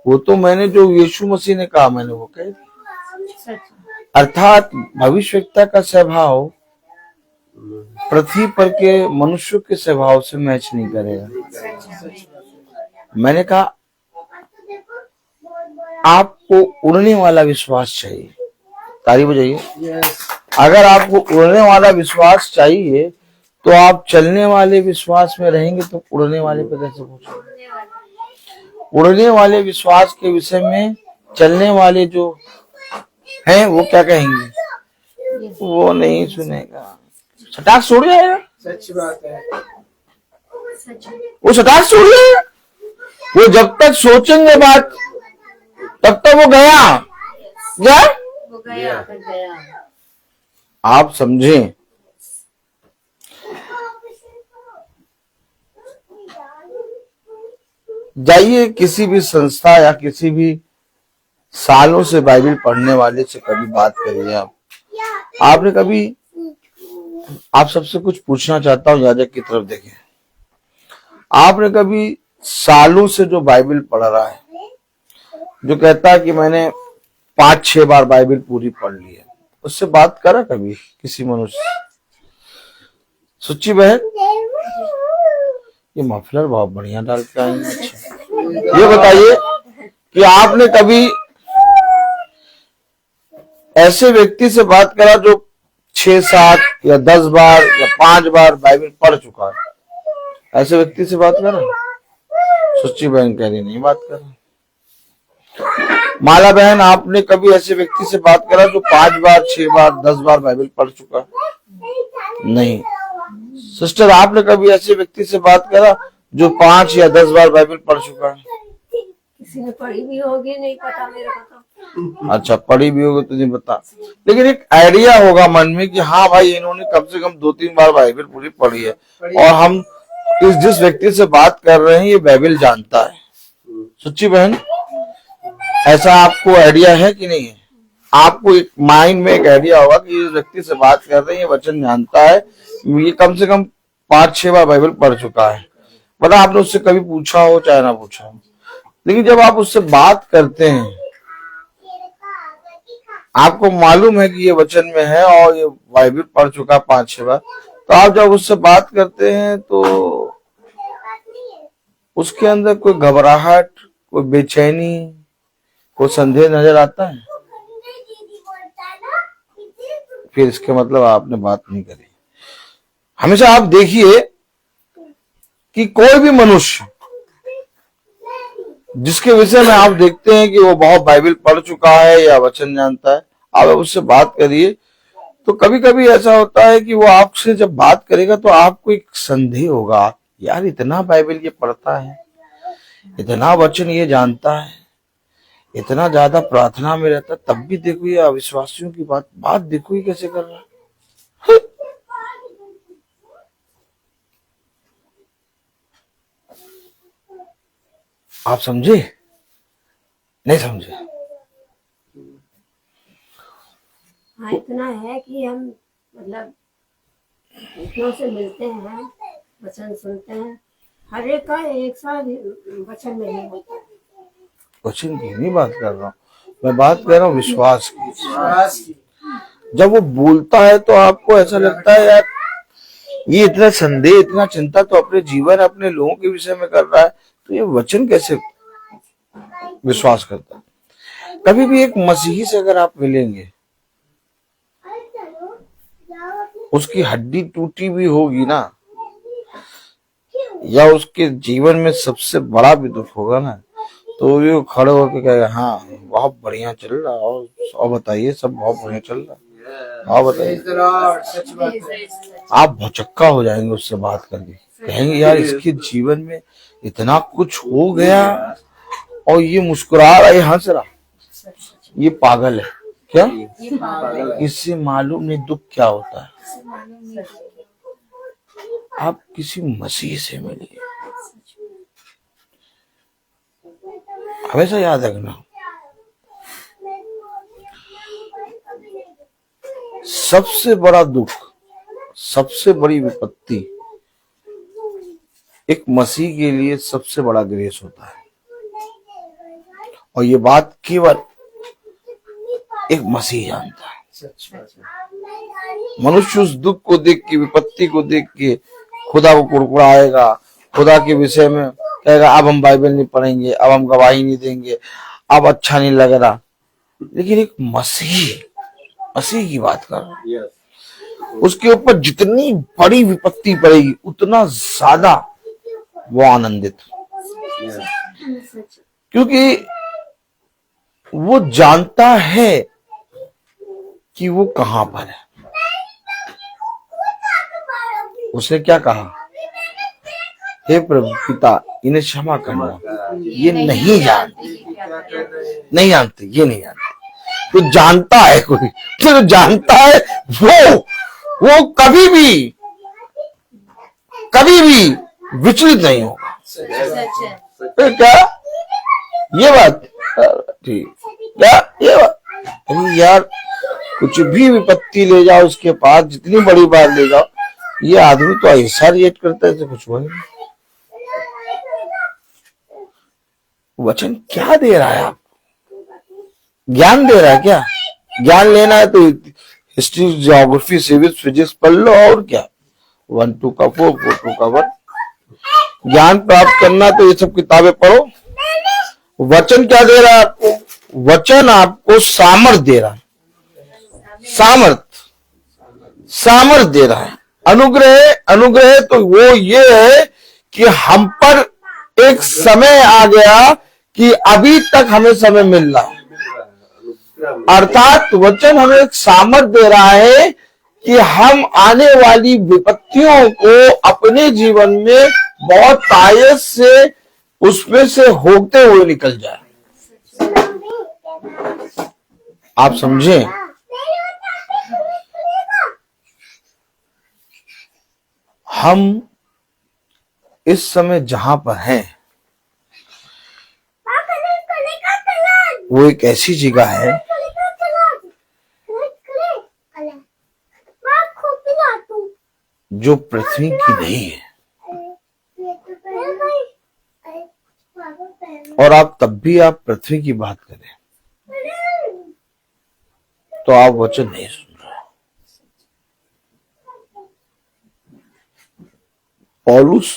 वो तो मैंने जो यीशु मसीह ने कहा मैंने वो कह दी। अर्थात भविष्यवक्ता का स्वभाव पृथ्वी पर के मनुष्य के स्वभाव से मैच नहीं करेगा। मैंने कहा आपको उड़ने वाला विश्वास चाहिए। ताली बजाइए। अगर आपको उड़ने वाला विश्वास चाहिए तो आप चलने वाले विश्वास में रहेंगे तो उड़ने वाले पे कैसे पहुंचेंगे? उड़ने वाले विश्वास के विषय में चलने वाले जो हैं वो क्या कहेंगे? वो नहीं सुनेगा, सटाक छोड़ जाएगा। सच बात है। वो सटाक छोड़ जाएगा। वो जब तक सोचेंगे बात तब तक वो गया क्या? वो गया। आप समझें, जाइए किसी भी संस्था या किसी भी सालों से बाइबल पढ़ने वाले से कभी बात करिए। आपने कभी, आप सबसे कुछ पूछना चाहता हूं, याजक की तरफ देखें। आपने कभी सालों से जो बाइबल पढ़ रहा है, जो कहता है कि मैंने 5-6 बार बाइबल पूरी पढ़ ली है, उससे बात करा कभी किसी मनुष्य? सुच्ची बहन, ये मफलर बहुत बढ़िया डालते हैं। अच्छा, ये बताइए कि आपने कभी ऐसे व्यक्ति से बात करा जो 6-7 या 10 बार या 5 बार बाइबल पढ़ चुका है? ऐसे व्यक्ति से बात करा? सुच्ची बहन कह रही नहीं बात करा। माला बहन, आपने कभी ऐसे व्यक्ति से बात करा जो 5 बार, 6 बार, 10 बार बाइबल पढ़ चुका? नहीं। सिस्टर, आपने कभी ऐसे व्यक्ति से बात करा जो 5 या 10 बार बाइबल पढ़ चुका? किसी ने पढ़ी भी होगी, नहीं पता मेरे को तो। अच्छा, पढ़ी भी होगी तो नहीं पता, लेकिन एक आइडिया होगा मन में कि हाँ भाई इन्होंने कम से कम 2-3 बार बाइबल पूरी पढ़ी है और हम जिस व्यक्ति से बात कर रहे हैं ये बाइबल जानता है। सच्ची बहन, ऐसा आपको आइडिया है कि नहीं है? आपको एक माइंड में एक आइडिया होगा कि इस व्यक्ति से बात कर रहे हैं, ये वचन जानता है, ये कम से कम 5-6 बार बाइबल पढ़ चुका है। पता आपने उससे कभी पूछा हो चाहे ना पूछा हो, लेकिन जब आप उससे बात करते हैं, आपको मालूम है कि ये वचन में है और ये बाइबल पढ़ चुका 5-6 बार, तो आप जब उससे बात करते हैं तो उसके अंदर कोई घबराहट, कोई बेचैनी, कोई संदेह नजर आता है, फिर इसके मतलब आपने बात नहीं करी। हमेशा आप देखिए कि कोई भी मनुष्य जिसके विषय में आप देखते हैं कि वो बहुत बाइबल पढ़ चुका है या वचन जानता है, आप उससे बात करिए, तो कभी कभी ऐसा होता है कि वो आपसे जब बात करेगा तो आपको एक संदेह होगा, यार इतना बाइबल ये पढ़ता है, इतना वचन ये जानता है, इतना ज्यादा प्रार्थना में रहता है, तब भी देखो ये अविश्वासियों की बात देखो ये कैसे कर रहा है। आप समझे? नहीं समझे? हाँ, इतना है कि हम मतलब इतनों से मिलते हैं, वचन सुनते हैं, हर एक का एक साथ वचन नहीं होता। वचन की नहीं बात कर रहा हूँ, मैं बात कर रहा हूँ विश्वास की। जब वो बोलता है तो आपको ऐसा लगता है यार ये इतना संदेह, इतना चिंता तो अपने जीवन, अपने लोगों के विषय में कर रहा है, तो ये वचन कैसे विश्वास करता है? कभी भी एक मसीही से अगर आप मिलेंगे, उसकी हड्डी टूटी भी होगी ना, या उसके जीवन में सबसे बड़ा भी दुख होगा ना, तो ये खड़े होकर कहेगा हाँ बहुत बढ़िया चल रहा, और बताइए सब बहुत बढ़िया चल रहा, हाँ बताइए। आप भौचक्का हो जाएंगे उससे बात करके, कहेंगे यार इसके जीवन में इतना कुछ हो गया और ये मुस्कुरा रहा, ये हंस रहा, ये पागल है क्या? इससे मालूम नहीं दुख क्या होता है। आप किसी मसीह से मिलिए, हमेशा याद रखना, सबसे बड़ा दुख, सबसे बड़ी विपत्ति एक मसीह के लिए सबसे बड़ा ग्रेस होता है, और ये बात केवल एक मसीह जानता है। मनुष्य उस दुख को देख के, विपत्ति को देख के खुदा को कुड़कुड़ाएगा, खुदा के विषय में कहेगा अब हम बाइबल नहीं पढ़ेंगे, अब हम गवाही नहीं देंगे, अब अच्छा नहीं लग रहा। लेकिन एक मसीह की बात कर रहा हूं, उसके ऊपर जितनी बड़ी विपत्ति पड़ेगी उतना ज्यादा वो आनंदित, क्योंकि वो जानता है कि वो कहां पर है। उसने क्या कहा, हे प्रभु पिता इन्हें क्षमा करना, ये नहीं जानते, ये नहीं जानते। तो जानता है कोई, तो जानता है वो कभी भी विचलित नहीं होगा। तो क्या ये बात ठीक, क्या ये बात? अरे यार कुछ भी विपत्ति ले जाओ उसके पास, जितनी बड़ी बात ले जाओ, ये आदमी तो ऐसा रिएक्ट करता है कुछ हुआ नहीं। वचन क्या दे रहा है? आपको ज्ञान दे रहा है क्या? ज्ञान लेना है तो हिस्ट्री, ज्योग्राफी, सिविक्स, फिजिक्स पढ़ लो, और क्या 1 2 का 4 4 2 का 1। ज्ञान प्राप्त करना तो ये सब किताबें पढ़ो। वचन क्या दे रहा है आपको? वचन आपको सामर्थ दे रहा है, सामर्थ दे रहा है। अनुग्रह तो वो ये है कि हम पर एक समय आ गया कि अभी तक हमें समय मिल रहा है, अर्थात वचन हमें एक सामर्थ दे रहा है कि हम आने वाली विपत्तियों को अपने जीवन में बहुत तायत से उसमें से होते हुए निकल जाए। आप समझे? हम इस समय जहां पर हैं वो एक ऐसी जगह है जो पृथ्वी की नहीं है, और आप तब भी आप पृथ्वी की बात करें तो आप वचन नहीं सुन रहे। पौलुस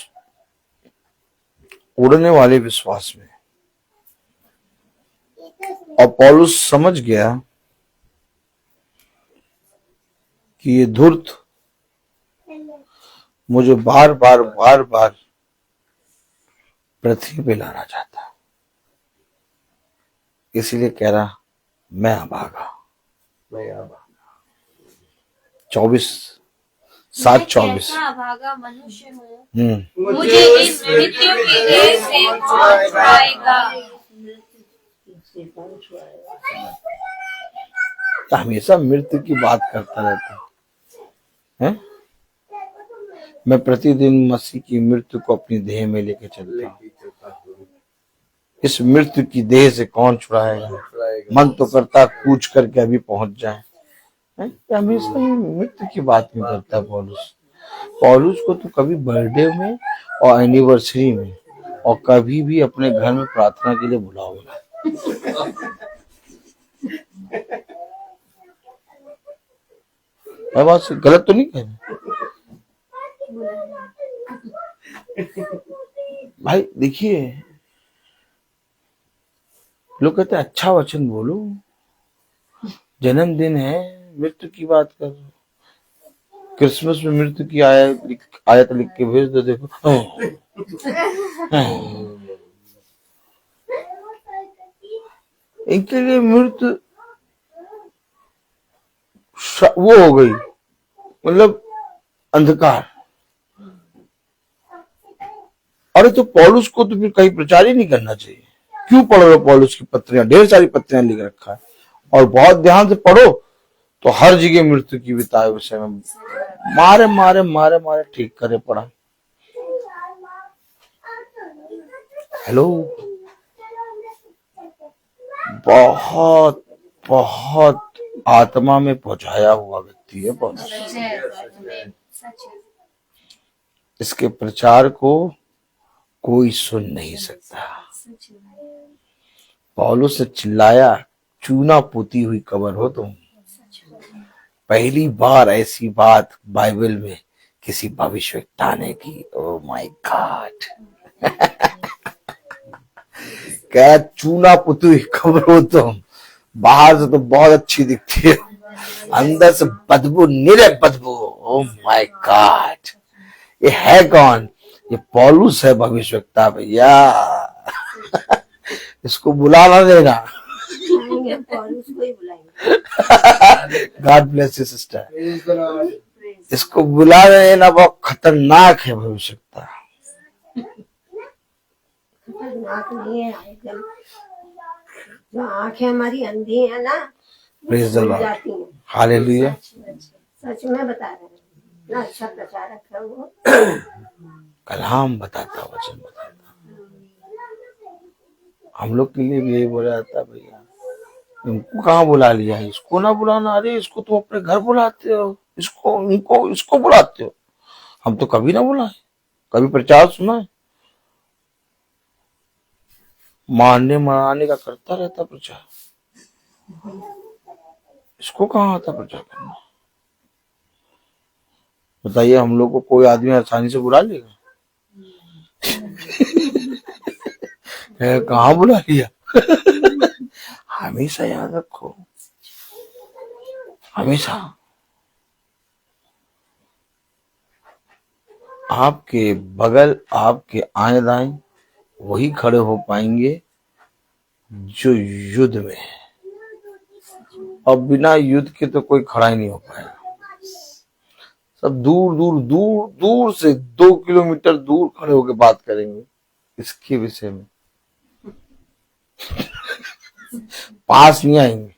उड़ने वाले विश्वास में, और पौलुस समझ गया कि ये धूर्त मुझे बार बार पृथ्वी पे लाना चाहता है, इसलिए कह रहा मैं अभागा। 7:24 अभागा मनुष्य हूँ, हम्म। मुझे इस मृत्यु की देह से कौन छुड़ाएगा। हमेशा मृत्यु की बात करता रहता है। मैं प्रतिदिन मसीह की मृत्यु को अपनी देह में लेके चलता हूँ। इस मृत्यु की देह से कौन छुड़ाएगा। मन तो करता कूच करके अभी पहुंच जाए। हमेशा मृत्यु की बात नहीं करता पौलुस को तो कभी बर्थडे में और एनिवर्सरी में और कभी भी अपने घर में प्रार्थना के लिए बुलाओगे। मैं बात गलत तो नहीं कह रही भाई। देखिए, लोग कहते हैं अच्छा वचन बोलो, जन्मदिन है मृत्यु की बात कर रहे हो, क्रिसमस में मृत्यु की आयत लिख के भेज दो। देखो इनके लिए मृत्यु वो हो गई, मतलब अंधकार। अरे तो पौलुस को तो फिर कहीं प्रचार ही नहीं करना चाहिए। क्यों पढ़ रहे हो पौलुस की पत्रियां? ढेर सारी पत्रियां लिख रखा है, और बहुत ध्यान से पढ़ो तो हर जगह मृत्यु की बिताए विषय में मारे ठीक करे पड़ा। हेलो, बहुत बहुत आत्मा में पहुंचाया हुआ व्यक्ति है पौलुस। इसके प्रचार को कोई सुन नहीं सकता। पौलुस से चिल्लाया, चूना पोती हुई कब्र हो तुम। पहली बार ऐसी बात बाइबल में किसी भविष्यवक्ता ने की। Oh my God. क्या चूना पोती हुई कब्र हो तुम। बाहर से तो बहुत अच्छी दिखती है, अंदर से बदबू, निरे बदबू। Oh my God. ये है कौन? ये पौलुस है, भविष्यवक्ता भैया। इसको बुलाना देना। पौलुस को ही बुलाएंगे। God bless you sister. इसको बुला देना, बहुत खतरनाक है भविष्यवक्ता। खतरनाक नहीं है एकदम। जो आंखें हमारी अंधी है ना, प्रेज द लॉर्ड, हालेलुया। सच में बता रहे हैं, इतना अच्छा प्रचारक है वो। कलाम बताता, वचन बताता। हम लोग के लिए भी यही बोला जाता है, भैया इनको कहाँ बुला लिया है, इसको ना बुलाना। अरे इसको तुम अपने घर बुलाते हो, इसको बुलाते हो। हम तो कभी ना बुलाए, कभी प्रचार सुना है? मारने मराने का करता रहता प्रचार, इसको कहाँ आता प्रचार करना? बताइए, हम लोग को कोई आदमी आसानी से बुला लेगा? कहाँ बुला लिया? हमेशा याद रखो, हमेशा आपके बगल, आपके आए दाएं वही खड़े हो पाएंगे जो युद्ध में है, और बिना युद्ध के तो कोई खड़ा ही नहीं हो पाएगा। सब दूर से 2 किलोमीटर दूर खड़े होकर बात करेंगे इसके विषय में। पास नहीं आएंगे।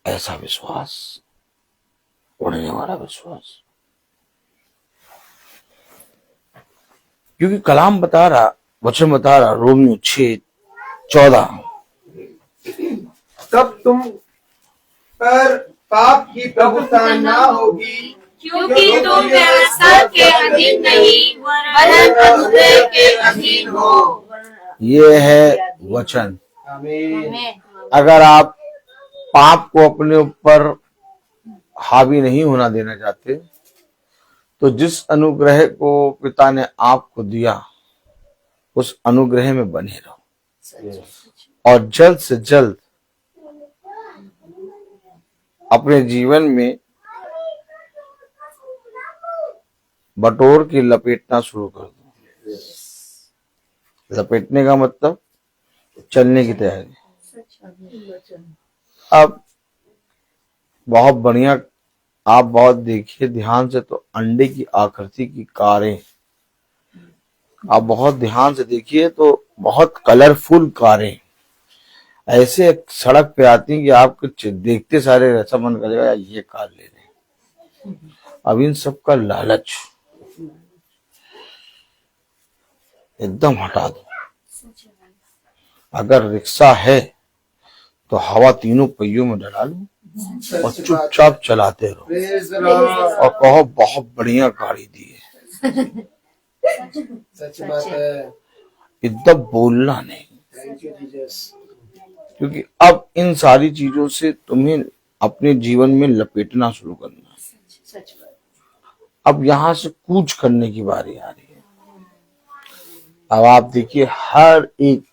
ऐसा विश्वास, उड़ने वाला विश्वास। क्योंकि कलाम बता रहा, वचन बता रहा, रोमियो 6:14, तब तुम पर पाप की प्रभुता ना होगी, क्योंकि तुम व्यवस्था के अधीन नहीं वरन अनुग्रह के अधीन हो। ये है वचन। अगर आप पाप को अपने ऊपर हावी नहीं होना देना चाहते तो जिस अनुग्रह को पिता ने आपको दिया उस अनुग्रह में बने रहो और जल्द से जल्द अपने जीवन में बटोर के लपेटना शुरू कर दो। लपेटने का मतलब चलने की तैयारी। अब बहुत बढ़िया, आप बहुत देखिए ध्यान से तो अंडे की आकृति की कारें, आप बहुत ध्यान से देखिए तो बहुत कलरफुल कारें ऐसे सड़क पे आती हैं कि आपको देखते सारे ऐसा मन करेगा ये कार ले लें। अब इन सब का लालच एकदम हटा दो। अगर रिक्शा है तो हवा तीनों पहियों में डला लो और चुपचाप चलाते रहो और कहो बहुत बढ़िया गाड़ी दी है। सच बात है। एकदम बोलना नहीं, थैंक यू जीसस। क्योंकि अब इन सारी चीजों से तुम्हें अपने जीवन में लपेटना शुरू करना है। अब यहां से कूच करने की बारी आ रही है। अब आप देखिए हर एक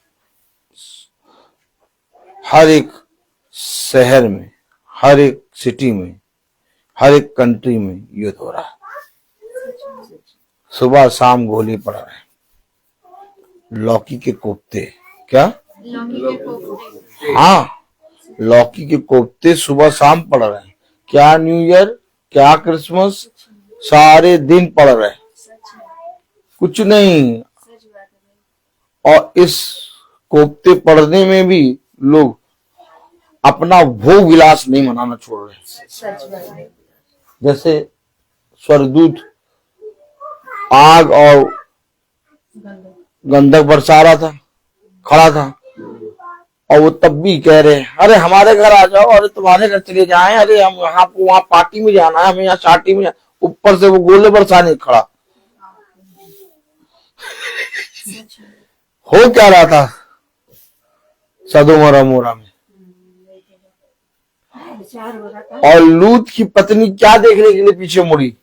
शहर में, हर एक सिटी में, हर एक कंट्री में युद्ध हो रहा है। सुबह शाम गोली पड़ रहे हैं। लौकी के कोफ्ते, क्या? हाँ, लौकी के कोफ्ते सुबह शाम पड़ रहे हैं। क्या न्यू ईयर, क्या क्रिसमस, सारे दिन पड़ रहे हैं, कुछ नहीं। और इस कोफ्ते पड़ने में भी लोग अपना भोग विलास नहीं मनाना छोड़ रहे। जैसे स्वर्गदूत आग और गंधक बरसा रहा था, खड़ा था, और वो तब भी कह रहे अरे हमारे घर आ जाओ, अरे तुम्हारे घर चले जाएं, अरे हम वहां पार्टी में जाना है, हमें यहाँ शादी में। ऊपर से वो गोले बरसाने खड़ा। हो क्या रहा था सदोम और अमोरा में? और लूत की पत्नी क्या देखने के लिए पीछे मुड़ी?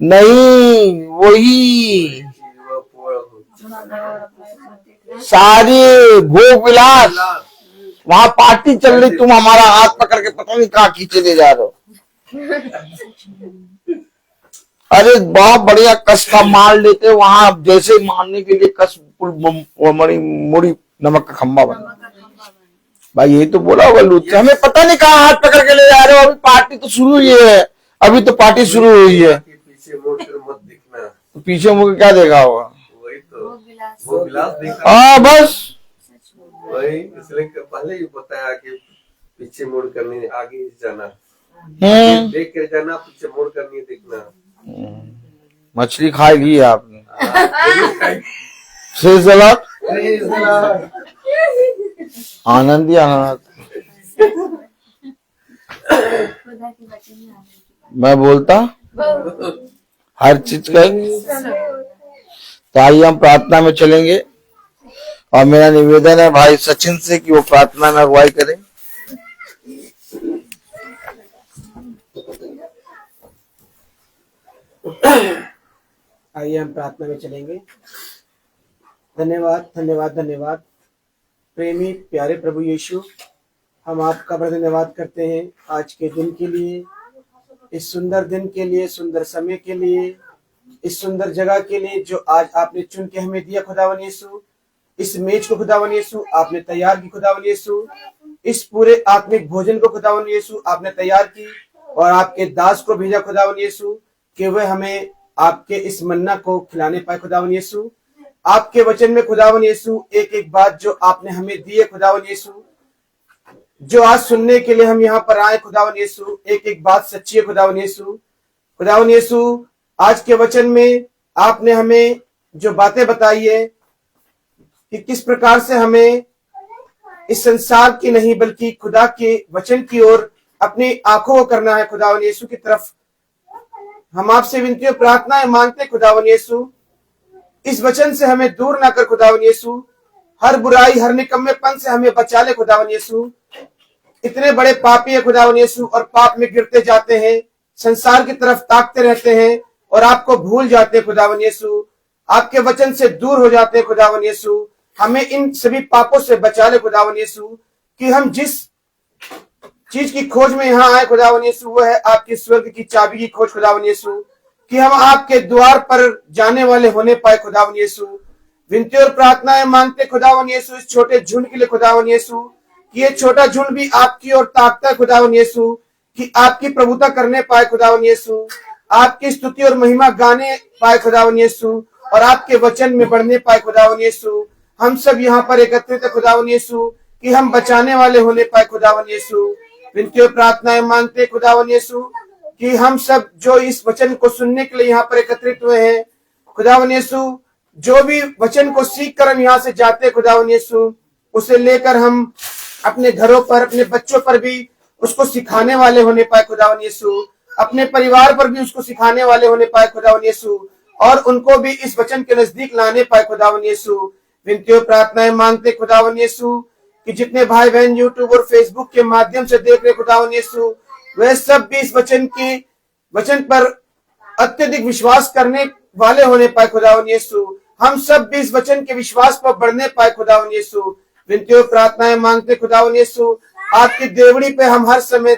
नहीं, वही सारे भोग विलास, वहां पार्टी चल रही, तुम हमारा हाथ पकड़ के पता नहीं कहाँ खींचे ले जा रहे हो। अरे बहुत बढ़िया कस का मार लेते, वहां जैसे मारने के लिए कस मुड़ी नमक का खंबा बना। भाई यही तो बोला होगा लूत, हमें पता नहीं कहाँ हाथ पकड़ के ले जा रहे हो, अभी पार्टी तो शुरू हुई है, अभी तो पार्टी शुरू हुई है। पीछे मुड़ कर मत दिखना। तो पीछे मुड़ क्या देखा होगा? वही तो वो गिलास देखा। हाँ बस वही, इसलिए पहले ही बताया कि पीछे मुड़ कर नहीं, आगे ही जाना, देख कर जाना, पीछे मुड़ कर नहीं देखना। मछली खाई ली आपने? Praise the Lord। आनंद ही आनंद। मैं बोलता हर चीज का। तो आइए हम प्रार्थना में चलेंगे और मेरा निवेदन है भाई सचिन से कि वो प्रार्थना में अगुवाई करें। आइए हम प्रार्थना में चलेंगे। धन्यवाद धन्यवाद धन्यवाद प्रेमी प्यारे प्रभु यीशु, हम आपका बड़ा धन्यवाद करते हैं आज के दिन के लिए, इस सुंदर दिन के लिए, सुंदर समय के लिए, इस सुंदर जगह के लिए जो आज आपने चुन के हमें दिया खुदावन यीशु। इस मेज को खुदावन यीशु आपने तैयार की खुदावन यीशु, इस पूरे आत्मिक भोजन को खुदावन यीशु आपने तैयार की और आपके दास को भेजा खुदावन यीशु कि वह हमें आपके इस मन्ना को खिलाने पाए खुदावन यीशु। आपके वचन में खुदावन यीशु एक एक बात जो आपने हमें दी है खुदावन यीशु, जो आज सुनने के लिए हम यहाँ पर आए खुदावन यीशु, एक एक बात सच्ची है खुदावन यीशु। खुदावन यीशु आज के वचन में आपने हमें जो बातें बताई है कि किस प्रकार से हमें इस संसार की नहीं बल्कि खुदा के वचन की ओर अपनी आंखों को करना है खुदावन यीशु की तरफ। हम आपसे विनती और प्रार्थनाएं मांगते खुदावन यीशु, इस वचन से हमें दूर ना कर खुदावन यीशु, हर बुराई हर निकम्मेपन से हमें बचा ले खुदावन यीशु। इतने बड़े पापी है खुदावन यीशु और पाप में गिरते जाते हैं, संसार की तरफ ताकते रहते हैं और आपको भूल जाते हैं खुदावन यीशु, आपके वचन से दूर हो जाते हैं खुदावन यीशु। हमें इन सभी पापों से बचा ले खुदावन यीशु, कि हम जिस चीज की खोज में यहाँ आए खुदावन यीशु, वो है आपके स्वर्ग की चाबी की खोज खुदावन यीशु, कि हम आपके द्वार पर जाने वाले होने पाए खुदावन यीशु। विनती और प्रार्थनाएं मांगते खुदावन यीशु इस छोटे झुंड के लिए खुदावन यीशु, कि ये छोटा झुंड भी आपकी ओर ताकता है खुदावन यीशु, कि आपकी प्रभुता करने पाए खुदावन यीशु, आपकी स्तुति और महिमा गाने पाए खुदावन यीशु, और आपके वचन में बढ़ने पाए खुदावन यीशु। हम सब यहाँ पर एकत्रित है खुदावन यीशु, कि हम बचाने वाले होने पाए खुदावन यीशु। विनती और प्रार्थनाएं मांगते खुदावन यीशु, कि हम सब जो इस वचन को सुनने के लिए यहाँ पर एकत्रित हुए हैं खुदावन यीशु, जो भी वचन को सीख कर हम यहाँ से जाते खुदावन यीशु, उसे लेकर हम अपने घरों पर अपने बच्चों पर भी उसको सिखाने वाले होने पाए खुदावन यीशु, अपने परिवार पर भी उसको सिखाने वाले होने पाए खुदावन यीशु, और उनको भी इस वचन के नजदीक लाने पाए खुदावन यीशु। विनती और प्रार्थनाएं मांगते खुदावन यीशु, कि जितने भाई बहन यूट्यूब और फेसबुक के माध्यम से देख रहे खुदावन यीशु, वे सब भी इस वचन पर अत्यधिक विश्वास करने वाले होने पाए खुदावन यीशु। हम सब भी इस वचन के विश्वास पर बढ़ने पाए खुदावन यीशु। विनती और प्रार्थनाएं मांगते खुदावन यीशु, आपकी देवड़ी पे हम हर समय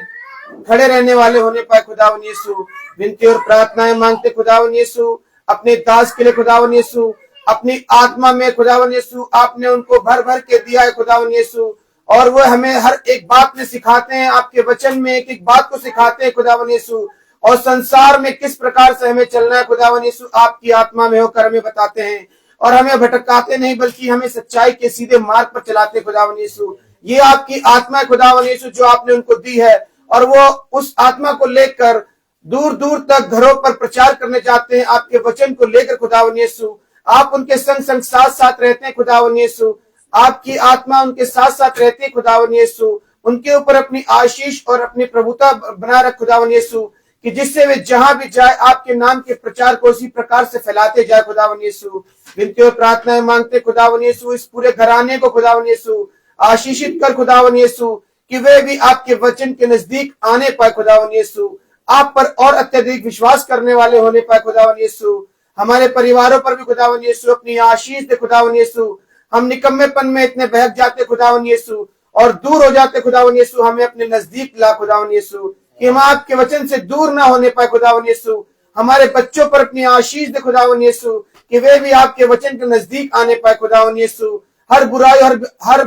खड़े रहने वाले होने पाए खुदावन यीशु। विनती और प्रार्थनाएं मांगते खुदावन यीशु, अपने दास के लिए खुदावन यीशु, अपनी आत्मा में खुदावन यीशु आपने उनको भर भर के दिया है खुदावन यीशु, और वो हमें हर एक बात में सिखाते हैं, आपके वचन में एक एक बात को सिखाते हैं खुदावन यीशु, और संसार में किस प्रकार से हमें चलना है खुदावन यीशु आपकी आत्मा में होकर हमें बताते हैं, और हमें भटकाते नहीं बल्कि हमें सच्चाई के सीधे मार्ग पर चलाते खुदावन यीशु। ये आपकी आत्मा है खुदावन यीशु जो आपने उनको दी है, और वो उस आत्मा को लेकर दूर दूर तक घरों पर प्रचार करने जाते हैं आपके वचन को लेकर खुदावन यीशु। आप उनके संग संग साथ साथ रहते हैं खुदावन यीशु, आपकी आत्मा उनके साथ साथ रहती है खुदावन यीशु। उनके ऊपर अपनी आशीष और अपनी प्रभुता बना रख खुदावन यीशु, कि जिससे वे जहां भी जाए आपके नाम के प्रचार को उसी प्रकार से फैलाते जाए खुदावन यीशु। विनती और प्रार्थनाएं मांगते खुदावन यीशु, इस पूरे घराने को खुदावन यीशु आशीषित कर खुदावन यीशु, कि वे भी आपके वचन के नजदीक आने पाए खुदावन यीशु, आप पर और अत्यधिक विश्वास करने वाले होने पाए खुदावन यीशु। हमारे परिवारों पर भी खुदावन यीशु अपनी आशीष दे खुदावन यीशु। हम निकम्मेपन में इतने बहक जाते खुदावन यीशु और दूर हो जाते खुदावन यीशु, हमें अपने नजदीक ला खुदावन यीशु, कि हम आपके वचन से दूर ना होने पाए खुदावन यीशु। हमारे बच्चों पर अपनी आशीष दे खुदावन यीशु, कि वे भी आपके वचन के नजदीक आने पाए खुदावन यीशु। हर बुराई हर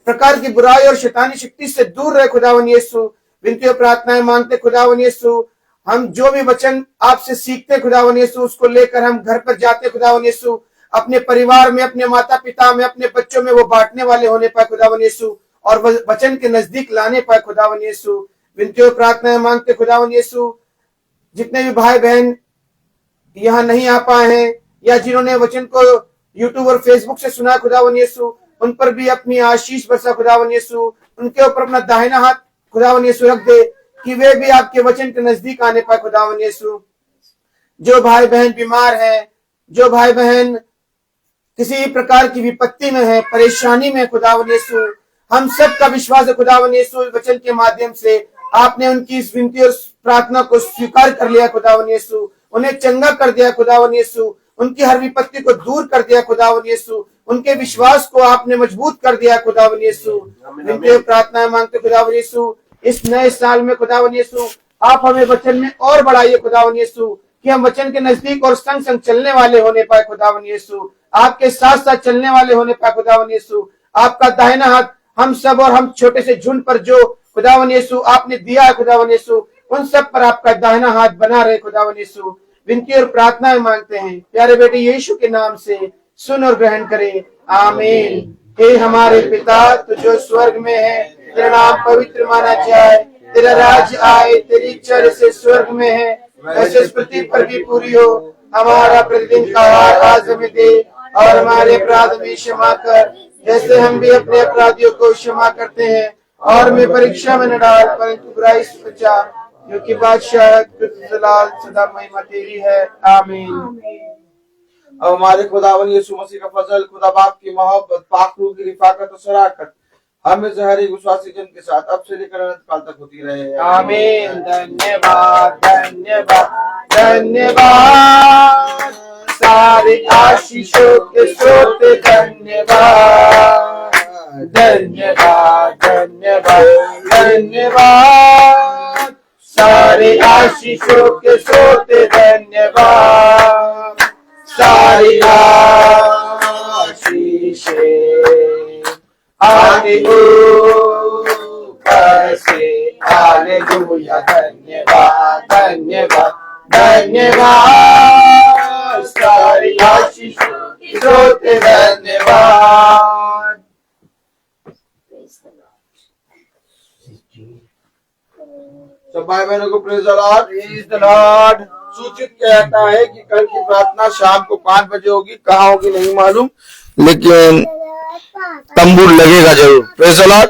प्रकार की बुराई और शैतानी शक्ति से दूर रहे खुदावन यीशु। विनती और प्रार्थनाएं मांगते खुदावन यीशु, हम जो भी वचन आपसे सीखते खुदावन यीशु उसको लेकर हम घर पर जाते खुदावन यीशु, अपने परिवार में, अपने माता पिता में, अपने बच्चों में वो बांटने वाले होने पाए खुदावन यीशु, और वचन के नजदीक लाने पाए खुदावन यीशु। विनती और प्रार्थनाएं मांगते खुदावन यीशु, जितने भी भाई बहन यहाँ नहीं आ पाए हैं या जिन्होंने वचन को यूट्यूब और फेसबुक से सुना खुदावन यीशु, उन पर भी अपनी आशीष बरसा खुदावन यीशु। उनके ऊपर अपना दाहिना हाथ खुदावन यीशु रख दे, कि वे भी आपके वचन के नजदीक आने पाए खुदावन यीशु। जो भाई बहन बीमार है, जो भाई बहन किसी प्रकार की विपत्ति में है, परेशानी में खुदावन यीशु, हम सब का विश्वास है खुदावन यीशु वचन के माध्यम से आपने उनकी इस विनती और प्रार्थना को स्वीकार कर लिया खुदावन यीशु, उन्हें चंगा कर दिया खुदावन यीशु, उनकी हर विपत्ति को दूर कर दिया खुदावन यीशु, उनके विश्वास को आपने मजबूत कर दिया खुदावन यीशु। विनती और प्रार्थनाएं मांगते खुदावन यीशु, इस नए साल में खुदावन यीशु आप हमें वचन में और बढ़ाइए खुदावन यीशु, कि हम वचन के नजदीक और संग संग चलने वाले होने पाए खुदावन यीशु, आपके साथ साथ चलने वाले होने पाए खुदावन यीशु। आपका दाहिना हाथ हम सब और हम छोटे से झुंड पर जो खुदावन यीशु आपने दिया है खुदावन यीशु, उन सब पर आपका दाहिना हाथ बना रहे खुदावन यीशु। विनती और प्रार्थनाएं मांगते हैं प्यारे बेटे यीशु के नाम से, सुन और ग्रहण करें, आमीन। हे हमारे पिता तू जो स्वर्ग में है, तेरा नाम पवित्र माना जाए, तेरा राज्य आए, तेरी इच्छा जैसे स्वर्ग में है वैसे इस पृथ्वी पर भी पूरी हो। हमारा प्रतिदिन का आहार आज हमें दे, और हमारे अपराध में क्षमा कर जैसे हम भी अपने अपराधियों को क्षमा करते हैं, और मैं परीक्षा में न डाल, परंतु बुराई से बचा, क्योंकि बादशाह जलाल सदा महिमा तेरी है। आमीन। अब हमारे खुदावन यीशु मसीह का फजल, खुदा बाप की मोहब्बत, पाक रूह की रिफाकत और शराकत हमें से हर एक विश्वासी जन के साथ अब से लेकर अनंत काल तक होती रहे। आमीन। धन्यवाद, धन्यवाद, धन्यवाद, सारे आशीषों के स्रोत धन्यवाद, धन्यवाद, धन्यवाद, धन्यवाद, सारे आशीषों के स्रोत धन्यवाद, सारी आशीषें आने ऊपर से, हालेलुया। धन्यवाद, धन्यवाद, धन्यवाद, सारी आशीषों के स्रोत धन्यवाद। सब भाई बहनों को praise the Lord. Praise the Lord. सूचित कहता है कि कल की प्रार्थना शाम को 5 बजे होगी, कहाँ होगी नहीं मालूम, लेकिन तंबू लगेगा जरूर। Praise the Lord.